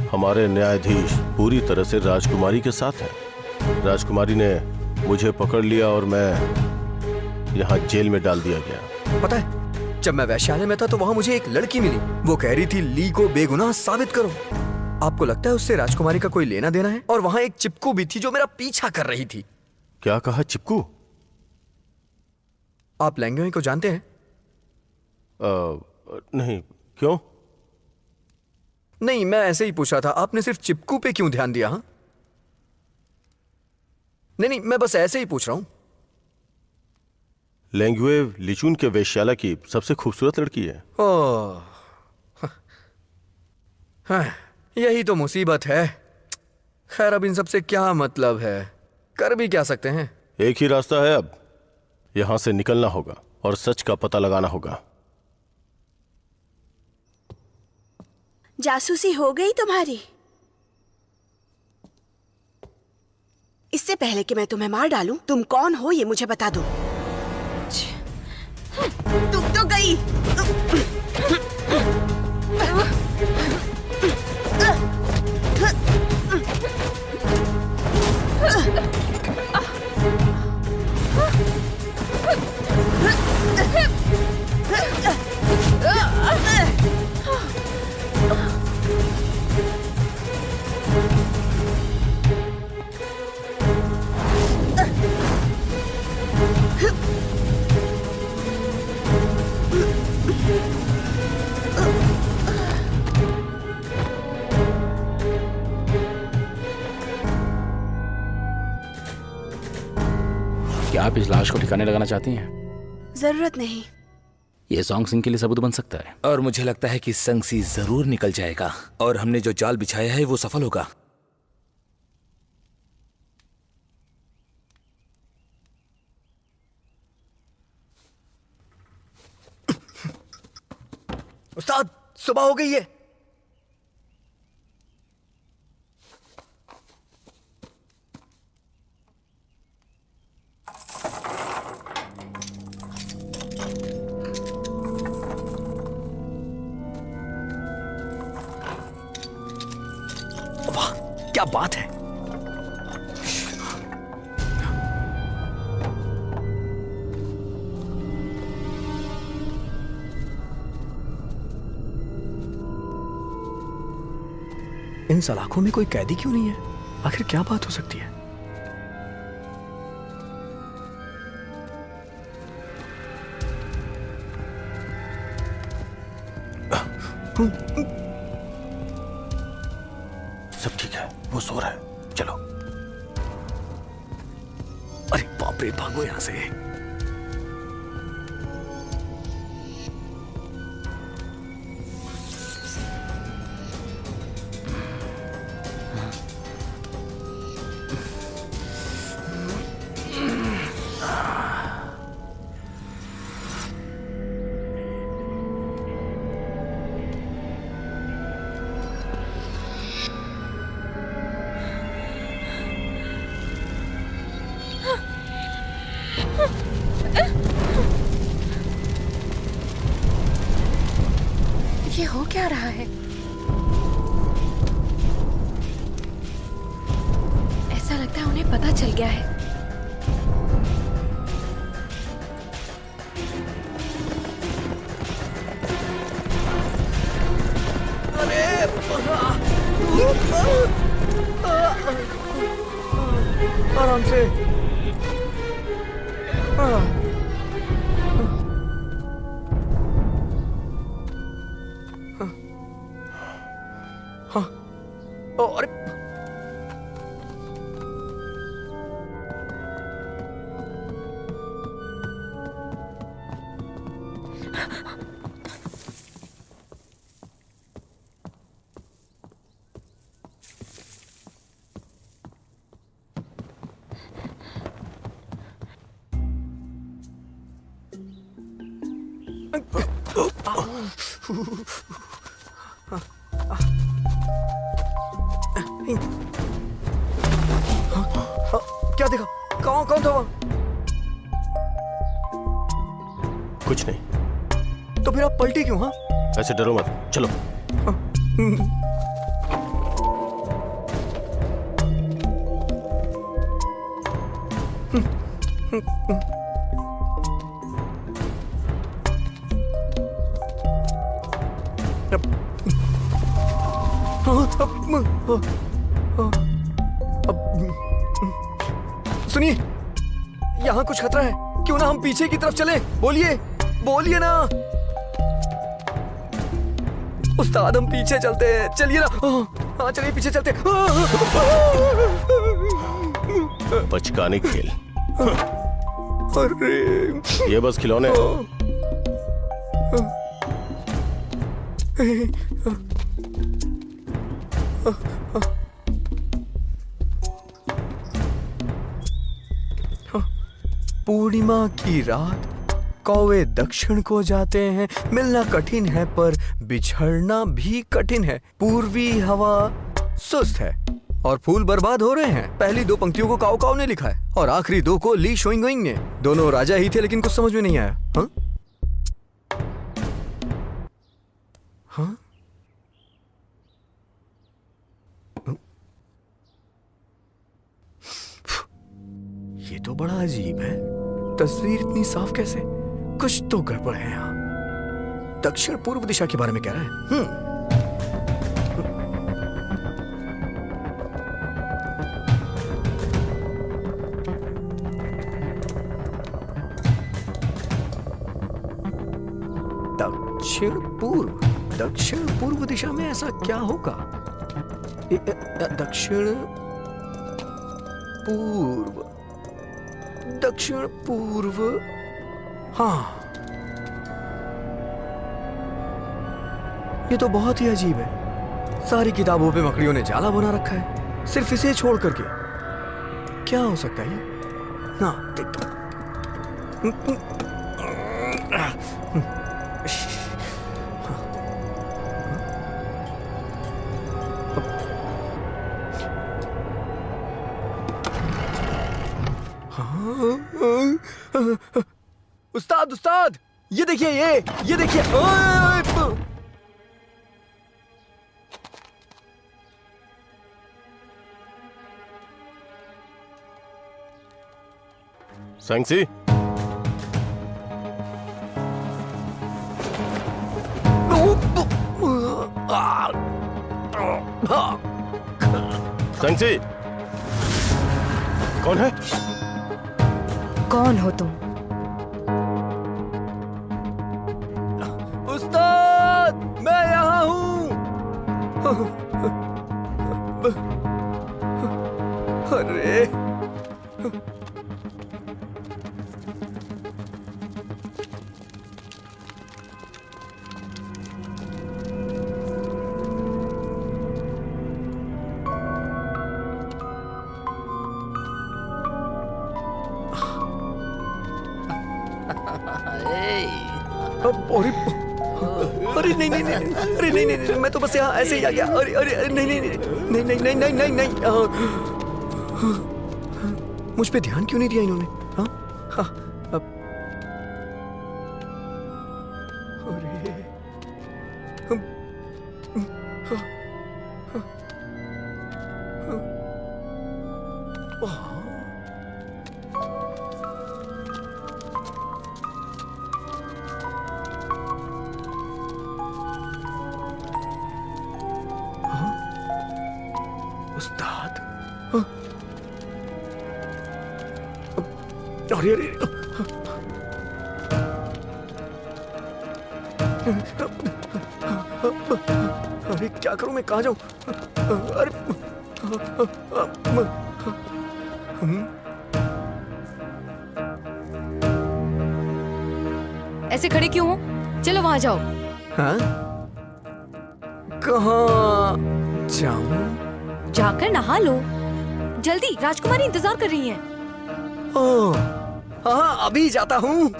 हमारे न्यायाधीश पूरी तरह से राजकुमारी के साथ हैं। राजकुमारी ने मुझे पकड़ लिया और मैं यहाँ जेल में डाल दिया गया। पता है, जब मैं वैश्यालय में था तो वहां मुझे एक लड़की मिली। वो कह रही थी ली को बेगुनाह साबित करो। आपको लगता है उससे राजकुमारी का कोई लेना देना है? और वहां एक चिपकू भी थी जो मेरा पीछा कर रही थी। क्या कहा? चिपकू? आप लैंग्वेज को जानते हैं? नहीं, क्यों? नहीं, मैं ऐसे ही पूछा था। आपने सिर्फ चिपकू पे क्यों ध्यान दिया? हाँ, नहीं, मैं बस ऐसे ही पूछ रहा हूं। लेंगुए लिचून के वेश्याला की सबसे खूबसूरत लड़की है। ओह, हाँ, यही तो मुसीबत है। खैर अब इन सब से क्या मतलब है, कर भी क्या सकते हैं। एक ही रास्ता है, अब यहां से निकलना होगा और सच का पता लगाना होगा। जासूसी हो गई तुम्हारी? इससे पहले कि मैं तुम्हें मार डालूं, तुम कौन हो ये मुझे बता दो। तुम तो गई। क्या आप इस लाश को ठिकाने लगाना चाहती हैं? जरूरत नहीं। ये सॉन्ग सिंह के लिए सबूत बन सकता है। और मुझे लगता है कि संगसी जरूर निकल जाएगा और हमने जो जाल बिछाया है वो सफल होगा। उस्ताद, सुबह हो गई है। वाह, क्या बात है। इन सलाखों में कोई कैदी क्यों नहीं है? आखिर क्या बात हो सकती है? सब ठीक है, वो सो रहा है। चलो। अरे बाप रे, भागो यहां से। ये हो क्या रहा है? ऐसा लगता है उन्हें पता चल गया है। आराम से। अरे क्या देखा? कौन था वहां? कुछ नहीं। तो फिर आप पलटी क्यों? हाँ, ऐसे डरो मत, चलो। सुनिए, यहाँ कुछ खतरा है। क्यों ना हम पीछे की तरफ चले? बोलिए ना उस्ताद, हम पीछे चलते हैं। चलिए ना। हाँ चलिए, पीछे चलते हैं। बचकाने खेल। अरे ये बस खिलौने हैं। पूर्णिमा की रात कौवे दक्षिण को जाते हैं, मिलना कठिन है पर बिछड़ना भी कठिन है। पूर्वी हवा सुस्त है और फूल बर्बाद हो रहे हैं। पहली दो पंक्तियों को काऊ काऊ ने लिखा है और आखिरी दो को ली शोइंगोइंग ने। दोनों राजा ही थे लेकिन कुछ समझ में नहीं आया। हाँ? हाँ? ये तो बड़ा अजीब है। तस्वीर इतनी साफ कैसे? कुछ तो गड़बड़ है यहाँ। दक्षिण पूर्व दिशा के बारे में कह रहा है। दक्षिण पूर्व दिशा में ऐसा क्या होगा? दक्षिण पूर्व। हाँ, ये तो बहुत ही अजीब है। सारी किताबों पे मकड़ियों ने जाला बना रखा है, सिर्फ इसे छोड़ करके। क्या हो सकता है ये? ना देखता। उस्ताद, ये देखिए, ये देखिए। सांगसी, सांगसी, कौन है? कौन हो तुम? उस्ताद, मैं यहाँ हूँ। अरे अरे नहीं, अरे नहीं, मैं तो बस यहाँ ऐसे ही आ गया। अरे नहीं, मुझ पे ध्यान क्यों नहीं दिया इन्होंने? हाँ, उस्ताद, अरे अरे क्या करूं मैं? कहाँ जाऊं? अरे ऐसे खड़े क्यों हो? चलो वहां जाओ। हाँ? कहाँ जाऊं? जाकर नहा लो जल्दी, राजकुमारी इंतजार कर रही हैं। ओह, हाँ, अभी जाता हूँ।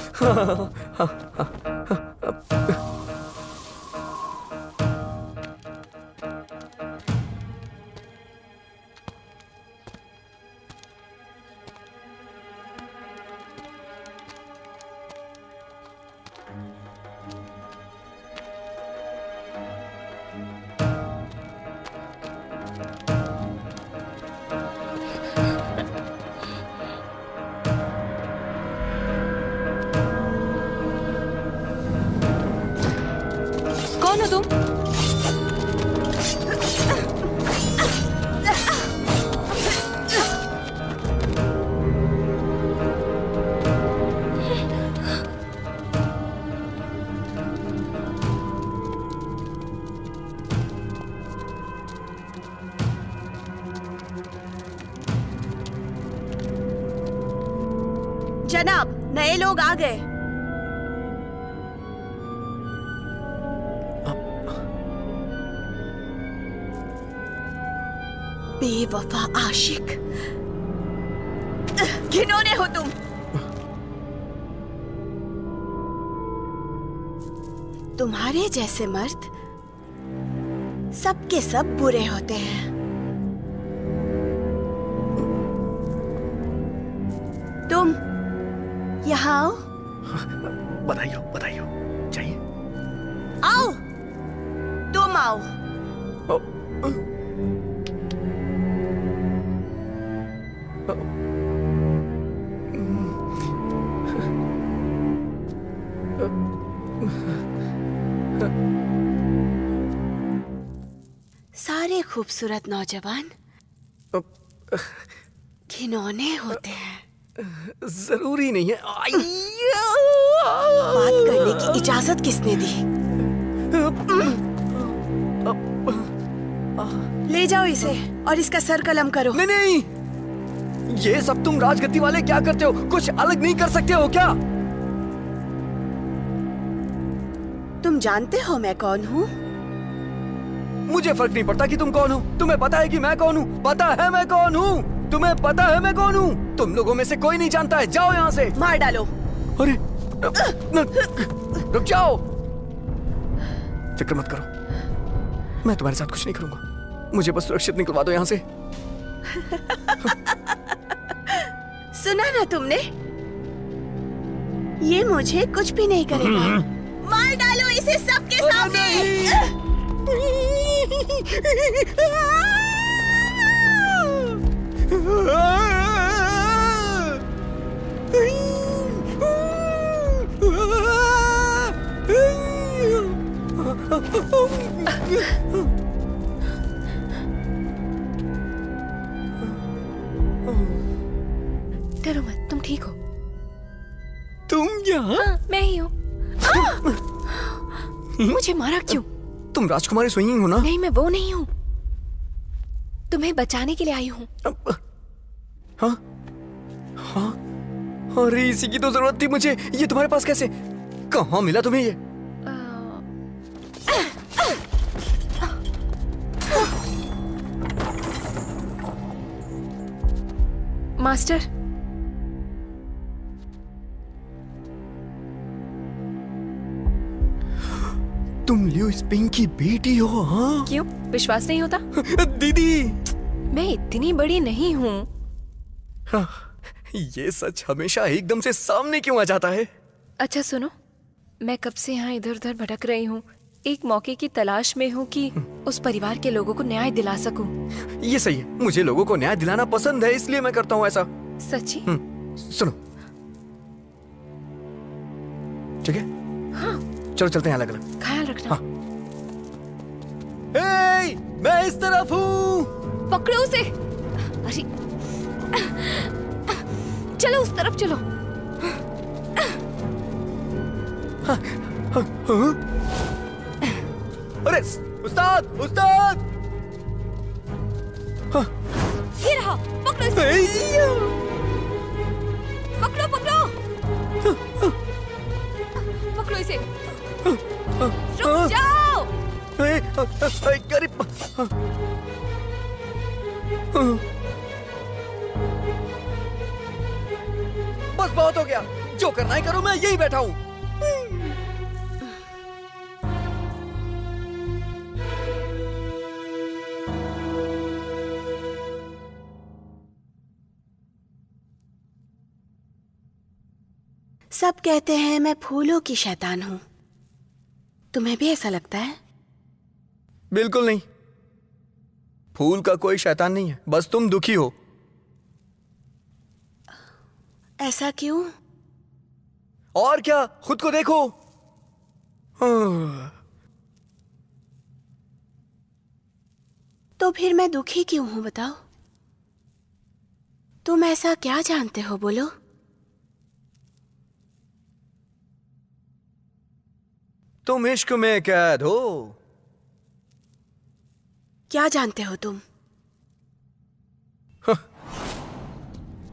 कौन हो तुम? जनाब, नए लोग आ गए। बेवफा आशिक, घिनौने हो तुम। तुम्हारे जैसे मर्द सबके सब बुरे होते हैं। तुम यहाँ आओ। बधाई हो चाहिए। आओ, तुम आओ। सारे खूबसूरत नौजवान घिनौने होते हैं। जरूरी नहीं है। बात करने की इजाजत किसने दी? ले जाओ इसे और इसका सर कलम करो। नहीं, ये सब तुम राजगद्दी वाले क्या करते हो? कुछ अलग नहीं कर सकते हो क्या? तुम जानते हो मैं कौन हूँ? मुझे फर्क नहीं पड़ता कि तुम कौन हो। तुम्हें पता है कि मैं कौन हूँ? पता है मैं कौन हूँ? तुम्हें पता है मैं कौन हूँ? तुम लोगों में से कोई नहीं जानता है। जाओ यहाँ से। मार डालो। अरे रुक जाओ, फिक्र मत करो, मैं तुम्हारे साथ कुछ नहीं करूंगा। मुझे बस सुरक्षित निकलवा दो यहाँ से। सुना ना तुमने? ये मुझे कुछ भी नहीं करेगा। मार डालो इसे सबके सामने। डरो मत, तुम ठीक हो। तुम यहाँ? हाँ, मैं ही हूँ। मुझे मारा क्यों? तुम राजकुमारी स्विंगिंग हो ना? नहीं, मैं वो नहीं हूँ। तुम्हें बचाने के लिए आई हूँ। हाँ? हाँ? अरे इसी की तो जरूरत थी मुझे। ये तुम्हारे पास कैसे? कहाँ मिला तुम्हें ये? मास्टर, तुम लियो स्पिंग की बेटी हो? हाँ? क्यों विश्वास नहीं होता? दीदी, मैं इतनी बड़ी नहीं हूँ। हाँ, ये सच हमेशा एकदम से सामने क्यों आ जाता है? अच्छा सुनो, मैं कब से यहाँ इधर उधर भटक रही हूँ। एक मौके की तलाश में हूँ कि उस परिवार के लोगों को न्याय दिला सकूं। ये सही है, मुझे लोगों को न्याय दिलाना पसंद है, इसलिए मैं करता हूँ ऐसा। सच्ची? सुनो, ठीक है? हाँ। चलो चलते हैं अलग अलग। ख्याल रखना। हाँ। हे, मैं इस तरफ हूँ। पकड़ो उसे। अरे चलो उस तरफ चलो। हाँ, हाँ, हाँ। अरे उस्ताद, उस्ताद! हाँ। ये रहा, पकड़ो इसे। पकड़ो पकड़ो। पकड़ो इसे। रुक जाओ। बस बहुत हो गया, जो करना है करो, मैं यही बैठा हूँ। सब कहते हैं मैं फूलों की शैतान हूँ। तुम्हें भी ऐसा लगता है? बिल्कुल नहीं, फूल का कोई शैतान नहीं है, बस तुम दुखी हो। ऐसा क्यों? और क्या, खुद को देखो। तो फिर मैं दुखी क्यों हूं बताओ? तुम ऐसा क्या जानते हो, बोलो? तुम इश्क में कैद हो। क्या जानते हो तुम?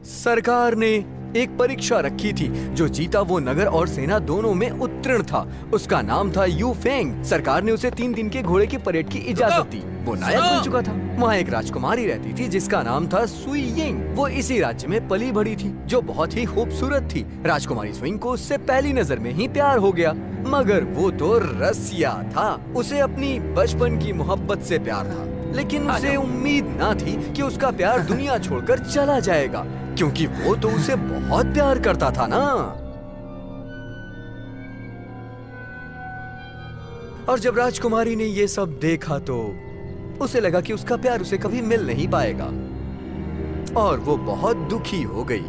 सरकार ने एक परीक्षा रखी थी। जो जीता वो नगर और सेना दोनों में उत्तीर्ण था। उसका नाम था यू फेंग। सरकार ने उसे 3 दिन के घोड़े की परेड की इजाजत दी। वो नायक बन चुका था। वहाँ एक राजकुमारी रहती थी जिसका नाम था सुई यिंग। वो इसी राज्य में पली बड़ी थी, जो बहुत ही खूबसूरत थी। राजकुमारी सुई को उससे पहली नजर में ही प्यार हो गया, मगर वो तो रसिया था। उसे अपनी बचपन की मोहब्बत से प्यार था, लेकिन उसे उम्मीद ना थी कि उसका प्यार दुनिया छोड़कर चला जाएगा, क्योंकि वो तो उसे बहुत प्यार करता था ना। और जब राजकुमारी ने ये सब देखा तो उसे लगा कि उसका प्यार उसे कभी मिल नहीं पाएगा, और वो बहुत दुखी हो गई।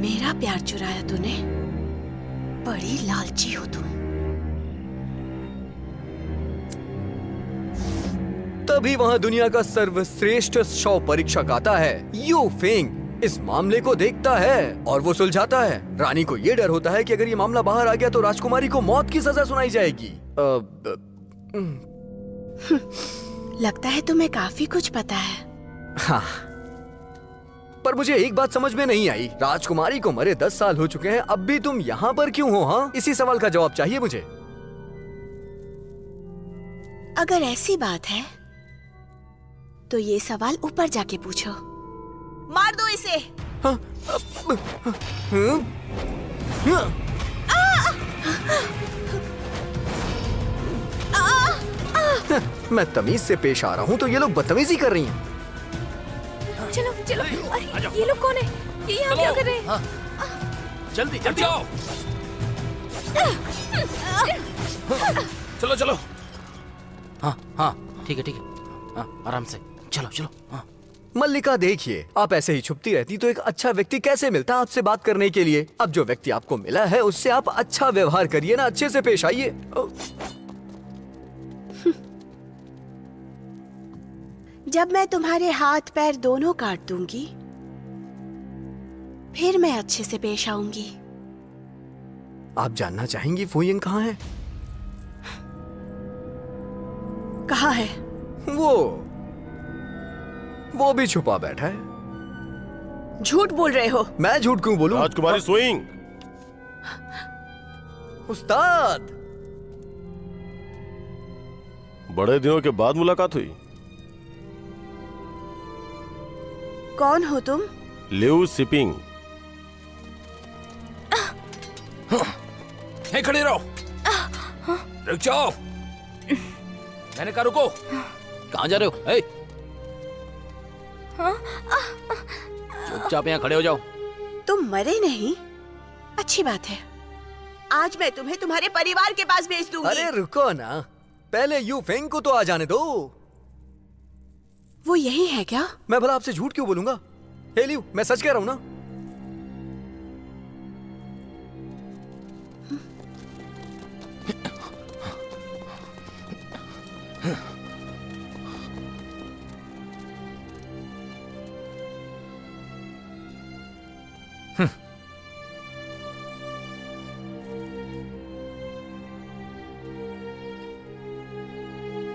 मेरा प्यार चुराया तूने? बड़ी लालची हो तुम। तभी वहाँ दुनिया का सर्वश्रेष्ठ शव परीक्षक आता है। यू फेंग इस मामले को देखता है और वो सुलझाता है। रानी को ये डर होता है कि अगर ये मामला बाहर आ गया तो राजकुमारी को मौत की सजा सुनाई जाएगी। लगता है तुम्हें काफी कुछ पता है। हाँ, पर मुझे एक बात समझ में नहीं आई। राजकुमारी को मरे 10 साल हो चुके हैं, अब भी तुम यहाँ पर क्यों हो? हाँ, इसी सवाल का जवाब चाहिए मुझे। अगर ऐसी बात है तो ये सवाल ऊपर जाके पूछो। मार दो इसे। मैं तमीज से पेश आ रहा हूँ तो ये लोग बदतमीजी कर रही हैं। चलो चलो। अरे ये लोग कौन है? ये यहाँ क्या कर रहे हैं? जल्दी जल्दी आओ। चलो चलो। हाँ हाँ ठीक है हाँ, आराम से चलो चलो। हाँ। मल्लिका देखिए, आप ऐसे ही छुपती रहती तो एक अच्छा व्यक्ति कैसे मिलता आपसे बात करने के लिए? अब जो व्यक्ति आपको मिला है उससे आप अच्छा व्यवहार करिए ना, अच्छे से पेश आइए। जब मैं तुम्हारे हाथ पैर दोनों काट दूंगी फिर मैं अच्छे से पेश आऊंगी। आप जानना चाहेंगी फुयिंग कहाँ है? कहाँ है? वो भी छुपा बैठा है। झूठ बोल रहे हो। मैं झूठ क्यों बोलूं? राजकुमारी सुइंग। उस्ताद, बड़े दिनों के बाद मुलाकात हुई। कौन हो तुम? लिऊ सिपिंग। हे खड़े रहो। रुक जाओ। मैंने कहा रुको। कहाँ जा रहे हो? हे चुपचाप यहाँ खड़े हो जाओ। तुम मरे नहीं? अच्छी बात है। आज मैं तुम्हें तुम्हारे परिवार के पास भेज दूंगी। अरे रुको ना, पहले यू फेंग को तो आ जाने दो। वो यही है क्या? मैं भला आपसे झूठ क्यों बोलूंगा? हे लिऊ, मैं सच कह रहा हूं ना।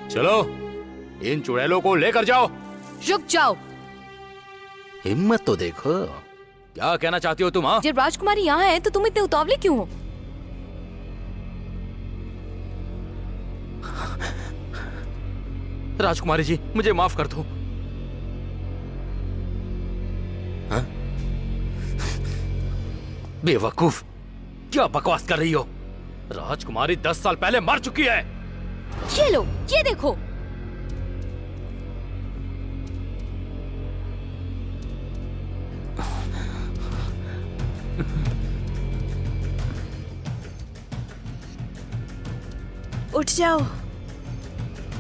चलो इन चुड़ैलों को लेकर जाओ। रुक जाओ। हिम्मत तो देखो। क्या कहना चाहती हो तुम? हाँ, जब राजकुमारी यहाँ है तो तुम इतने उतावले क्यों हो? राजकुमारी जी मुझे माफ कर दो। हाँ? बेवकूफ, क्या बकवास कर रही हो? राजकुमारी 10 साल पहले मर चुकी है। ये लो, ये देखो। उठ जाओ।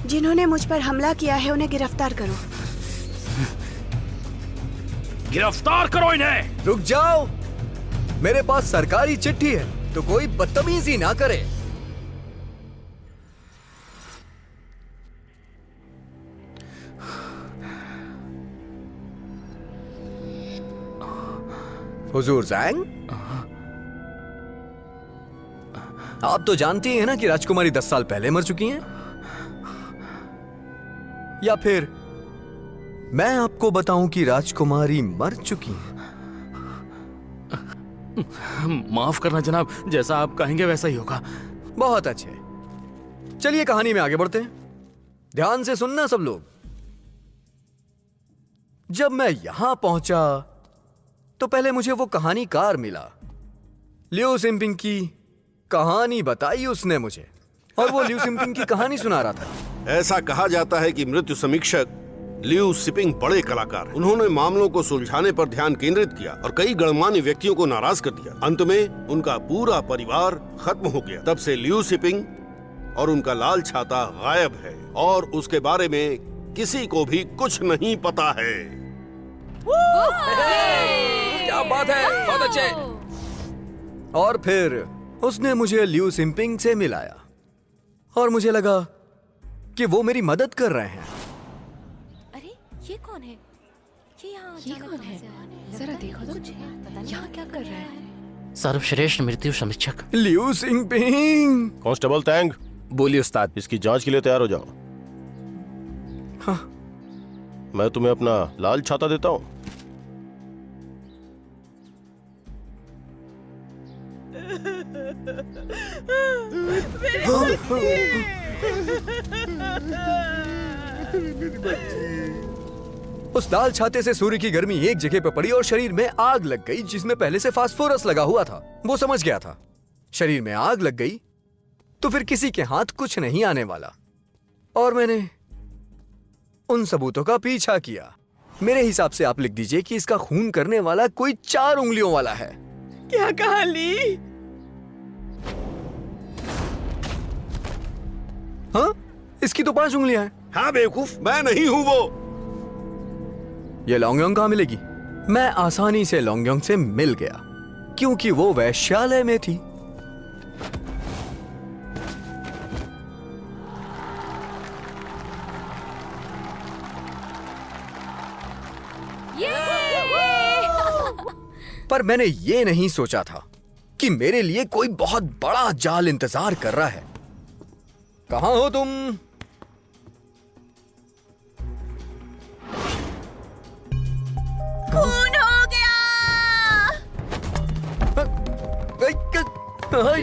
जिन्होंने मुझ पर हमला किया है उन्हें गिरफ्तार करो। गिरफ्तार करो इन्हें। रुक जाओ, मेरे पास सरकारी चिट्ठी है तो कोई बदतमीजी ना करे। हुजूर ज़ैंग, आप तो जानती हैं ना कि राजकुमारी 10 साल पहले मर चुकी हैं। या फिर मैं आपको बताऊं कि राजकुमारी मर चुकी है? माफ करना जनाब, जैसा आप कहेंगे वैसा ही होगा। बहुत अच्छे, चलिए कहानी में आगे बढ़ते हैं। ध्यान से सुनना सब लोग। जब मैं यहां पहुंचा तो पहले मुझे वो कहानीकार मिला। लियो सिंपिंग की कहानी बताई उसने मुझे, और वो लियो सिंपिंग की कहानी सुना रहा था। ऐसा कहा जाता है कि मृत्यु समीक्षक लियू सिपिंग बड़े कलाकार हैं। उन्होंने मामलों को सुलझाने पर ध्यान केंद्रित किया और कई गणमान्य व्यक्तियों को नाराज कर दिया। अंत में उनका पूरा परिवार खत्म हो गया। तब से लियू सिपिंग और उनका लाल छाता गायब है और उसके बारे में किसी को भी कुछ नहीं पता है। क्या बात है, बहुत अच्छे। और फिर उसने मुझे लियू सिंपिंग से मिलाया और मुझे लगा कि वो मेरी मदद कर रहे हैं। ये कौन है? ये कौन है? जरा देखो तो, यहाँ क्या कर रहा है? सर्वश्रेष्ठ मृत्यु समीक्षक लियू सिंपिंग। कांस्टेबल तैंग, बोलिए उस्ताद। इसकी जांच के लिए तैयार हो जाओ। हाँ। मैं तुम्हें अपना लाल छाता देता हूं। उस लाल छाते से सूर्य की गर्मी एक जगह पर पड़ी और शरीर में आग लग गई, जिसमें पहले से फास्फोरस लगा हुआ था। वो समझ गया था शरीर में आग लग गई तो फिर किसी के हाथ कुछ नहीं आने वाला। और मैंने उन सबूतों का पीछा किया। मेरे हिसाब से आप लिख दीजिए कि इसका खून करने वाला कोई 4 उंगलियों वाला है। क्या कहा ली? हाँ, इसकी तो 5 उंगलियां हैं। हाँ बेवकूफ, मैं नहीं हूं वो। ये लॉन्गयोंग कहां मिलेगी? मैं आसानी से लॉन्गयोंग से मिल गया क्योंकि वो वैश्यालय में थी। पर मैंने ये नहीं सोचा था कि मेरे लिए कोई बहुत बड़ा जाल इंतजार कर रहा है। कहां हो तुम? खून हो गया।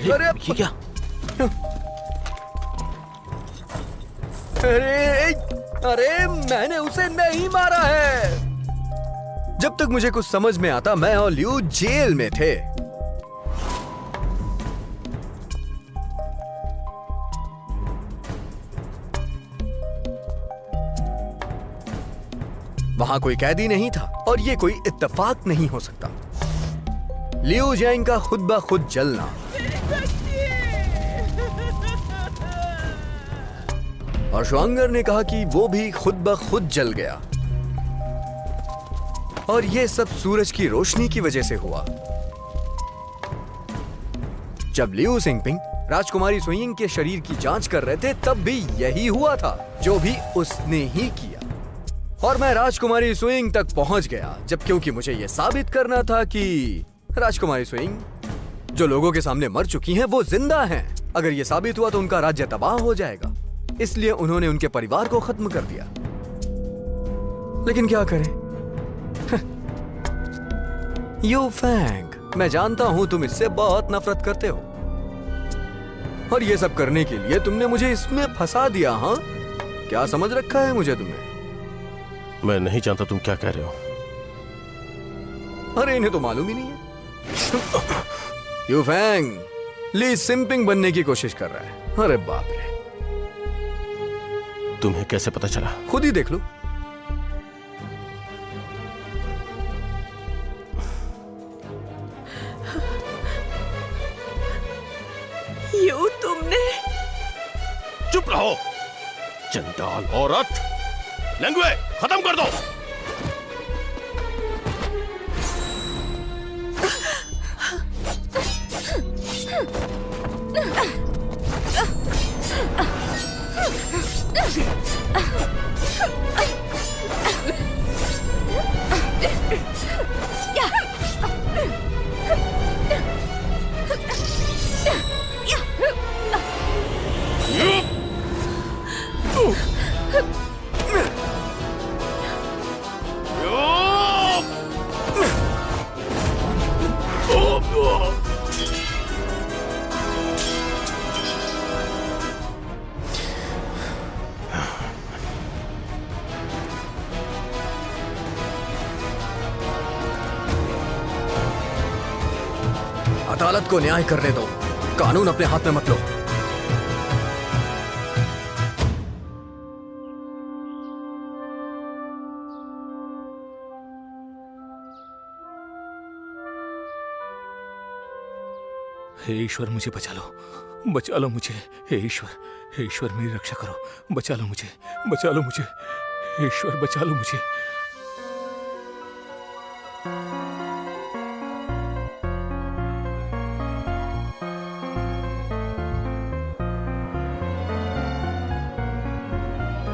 अरे ये क्या? अरे मैंने उसे नहीं मारा है। जब तक मुझे कुछ समझ में आता मैं और लियू जेल में थे। वहां कोई कैदी नहीं था और ये कोई इत्तेफाक नहीं हो सकता। लियू जैंग का खुद ब खुद जलना, और श्वांगर ने कहा कि वो भी खुद ब खुद जल गया, और ये सब सूरज की रोशनी की वजह से हुआ। जब लियू सिंपिंग राजकुमारी सुइंग के शरीर की जांच कर रहे थे तब भी यही हुआ था जो भी उसने ही किया। और मैं राजकुमारी सुइंग तक पहुंच गया जब क्योंकि मुझे यह साबित करना था कि राजकुमारी सुइंग जो लोगों के सामने मर चुकी हैं वो जिंदा हैं। अगर यह साबित हुआ तो उनका राज्य तबाह हो जाएगा, इसलिए उन्होंने उनके परिवार को खत्म कर दिया। लेकिन क्या करें? यू फैंग, मैं जानता हूं तुम इससे बहुत नफरत करते हो और ये सब करने के लिए तुमने मुझे इसमें फंसा दिया। हाँ, क्या समझ रखा है मुझे तुमने? मैं नहीं जानता तुम क्या कह रहे हो। अरे इन्हें तो मालूम ही नहीं है। यू फैंग ली सिंपिंग बनने की कोशिश कर रहा है। अरे बाप रे, तुम्हें कैसे पता चला? खुद ही देख लो। यू तुमने? चुप रहो चंडाल औरत। लैंग्वे खत्म कर दो। अदालत को न्याय करने दो, कानून अपने हाथ में मत लो। हे ईश्वर, मुझे बचा लो, बचा लो मुझे। हे ईश्वर, हे ईश्वर मेरी रक्षा करो, बचा लो मुझे, बचा लो मुझे। हे ईश्वर बचा लो मुझे।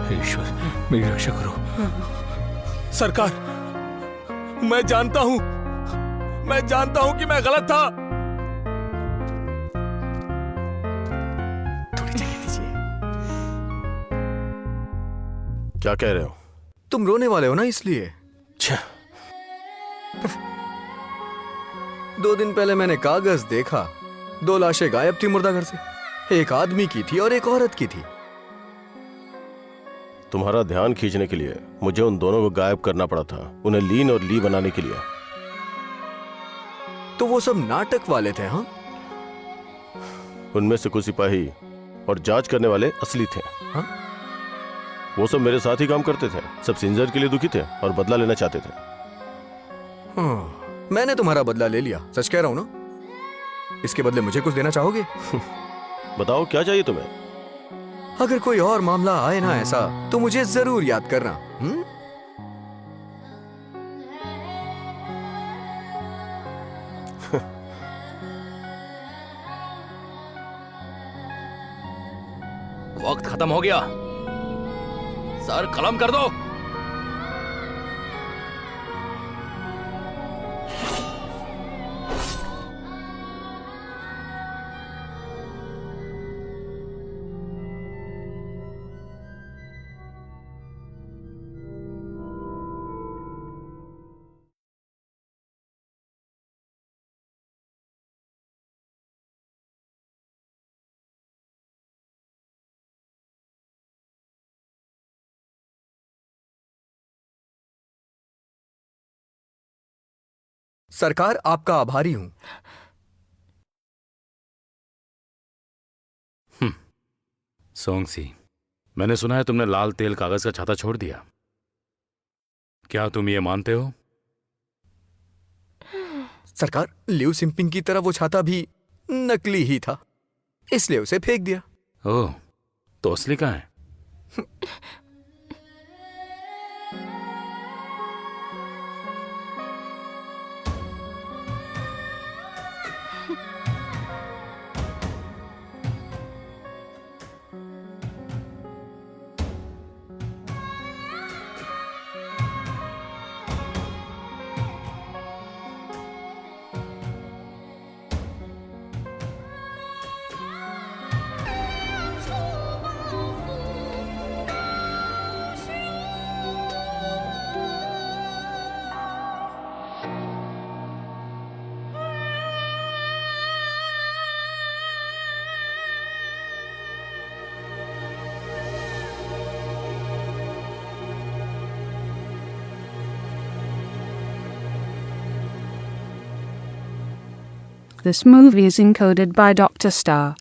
हे ईश्वर मेरी रक्षा करो। सरकार, मैं जानता हूं कि मैं गलत था। क्या कह रहे हो? तुम रोने वाले हो ना, इसलिए। 2 दिन पहले मैंने कागज देखा, 2 लाशें गायब थी मुर्दा घर से। एक आदमी की थी और एक औरत की थी। तुम्हारा ध्यान खींचने के लिए मुझे उन दोनों को गायब करना पड़ा था, उन्हें लीन और ली बनाने के लिए। तो वो सब नाटक वाले थे? हाँ, उनमें से कुछ सिपाही और जांच करने वाले असली थे। हाँ? वो सब मेरे साथ ही काम करते थे। सब सिंजर के लिए दुखी थे और बदला लेना चाहते थे। हाँ, मैंने तुम्हारा बदला ले लिया, सच कह रहा हूं ना। इसके बदले मुझे कुछ देना चाहोगे? बताओ क्या चाहिए तुम्हें? अगर कोई और मामला आए ना ऐसा, तो मुझे जरूर याद करना। वक्त खत्म हो गया। सर, कलम कर दो। सरकार, आपका आभारी हूं। सोंगसी, मैंने सुना है तुमने लाल तेल कागज का छाता छोड़ दिया। क्या तुम ये मानते हो? सरकार, लिऊ सिंपिंग की तरह वो छाता भी नकली ही था, इसलिए उसे फेंक दिया। ओह, तो असली कहाँ है? This movie is encoded by Dr. Star.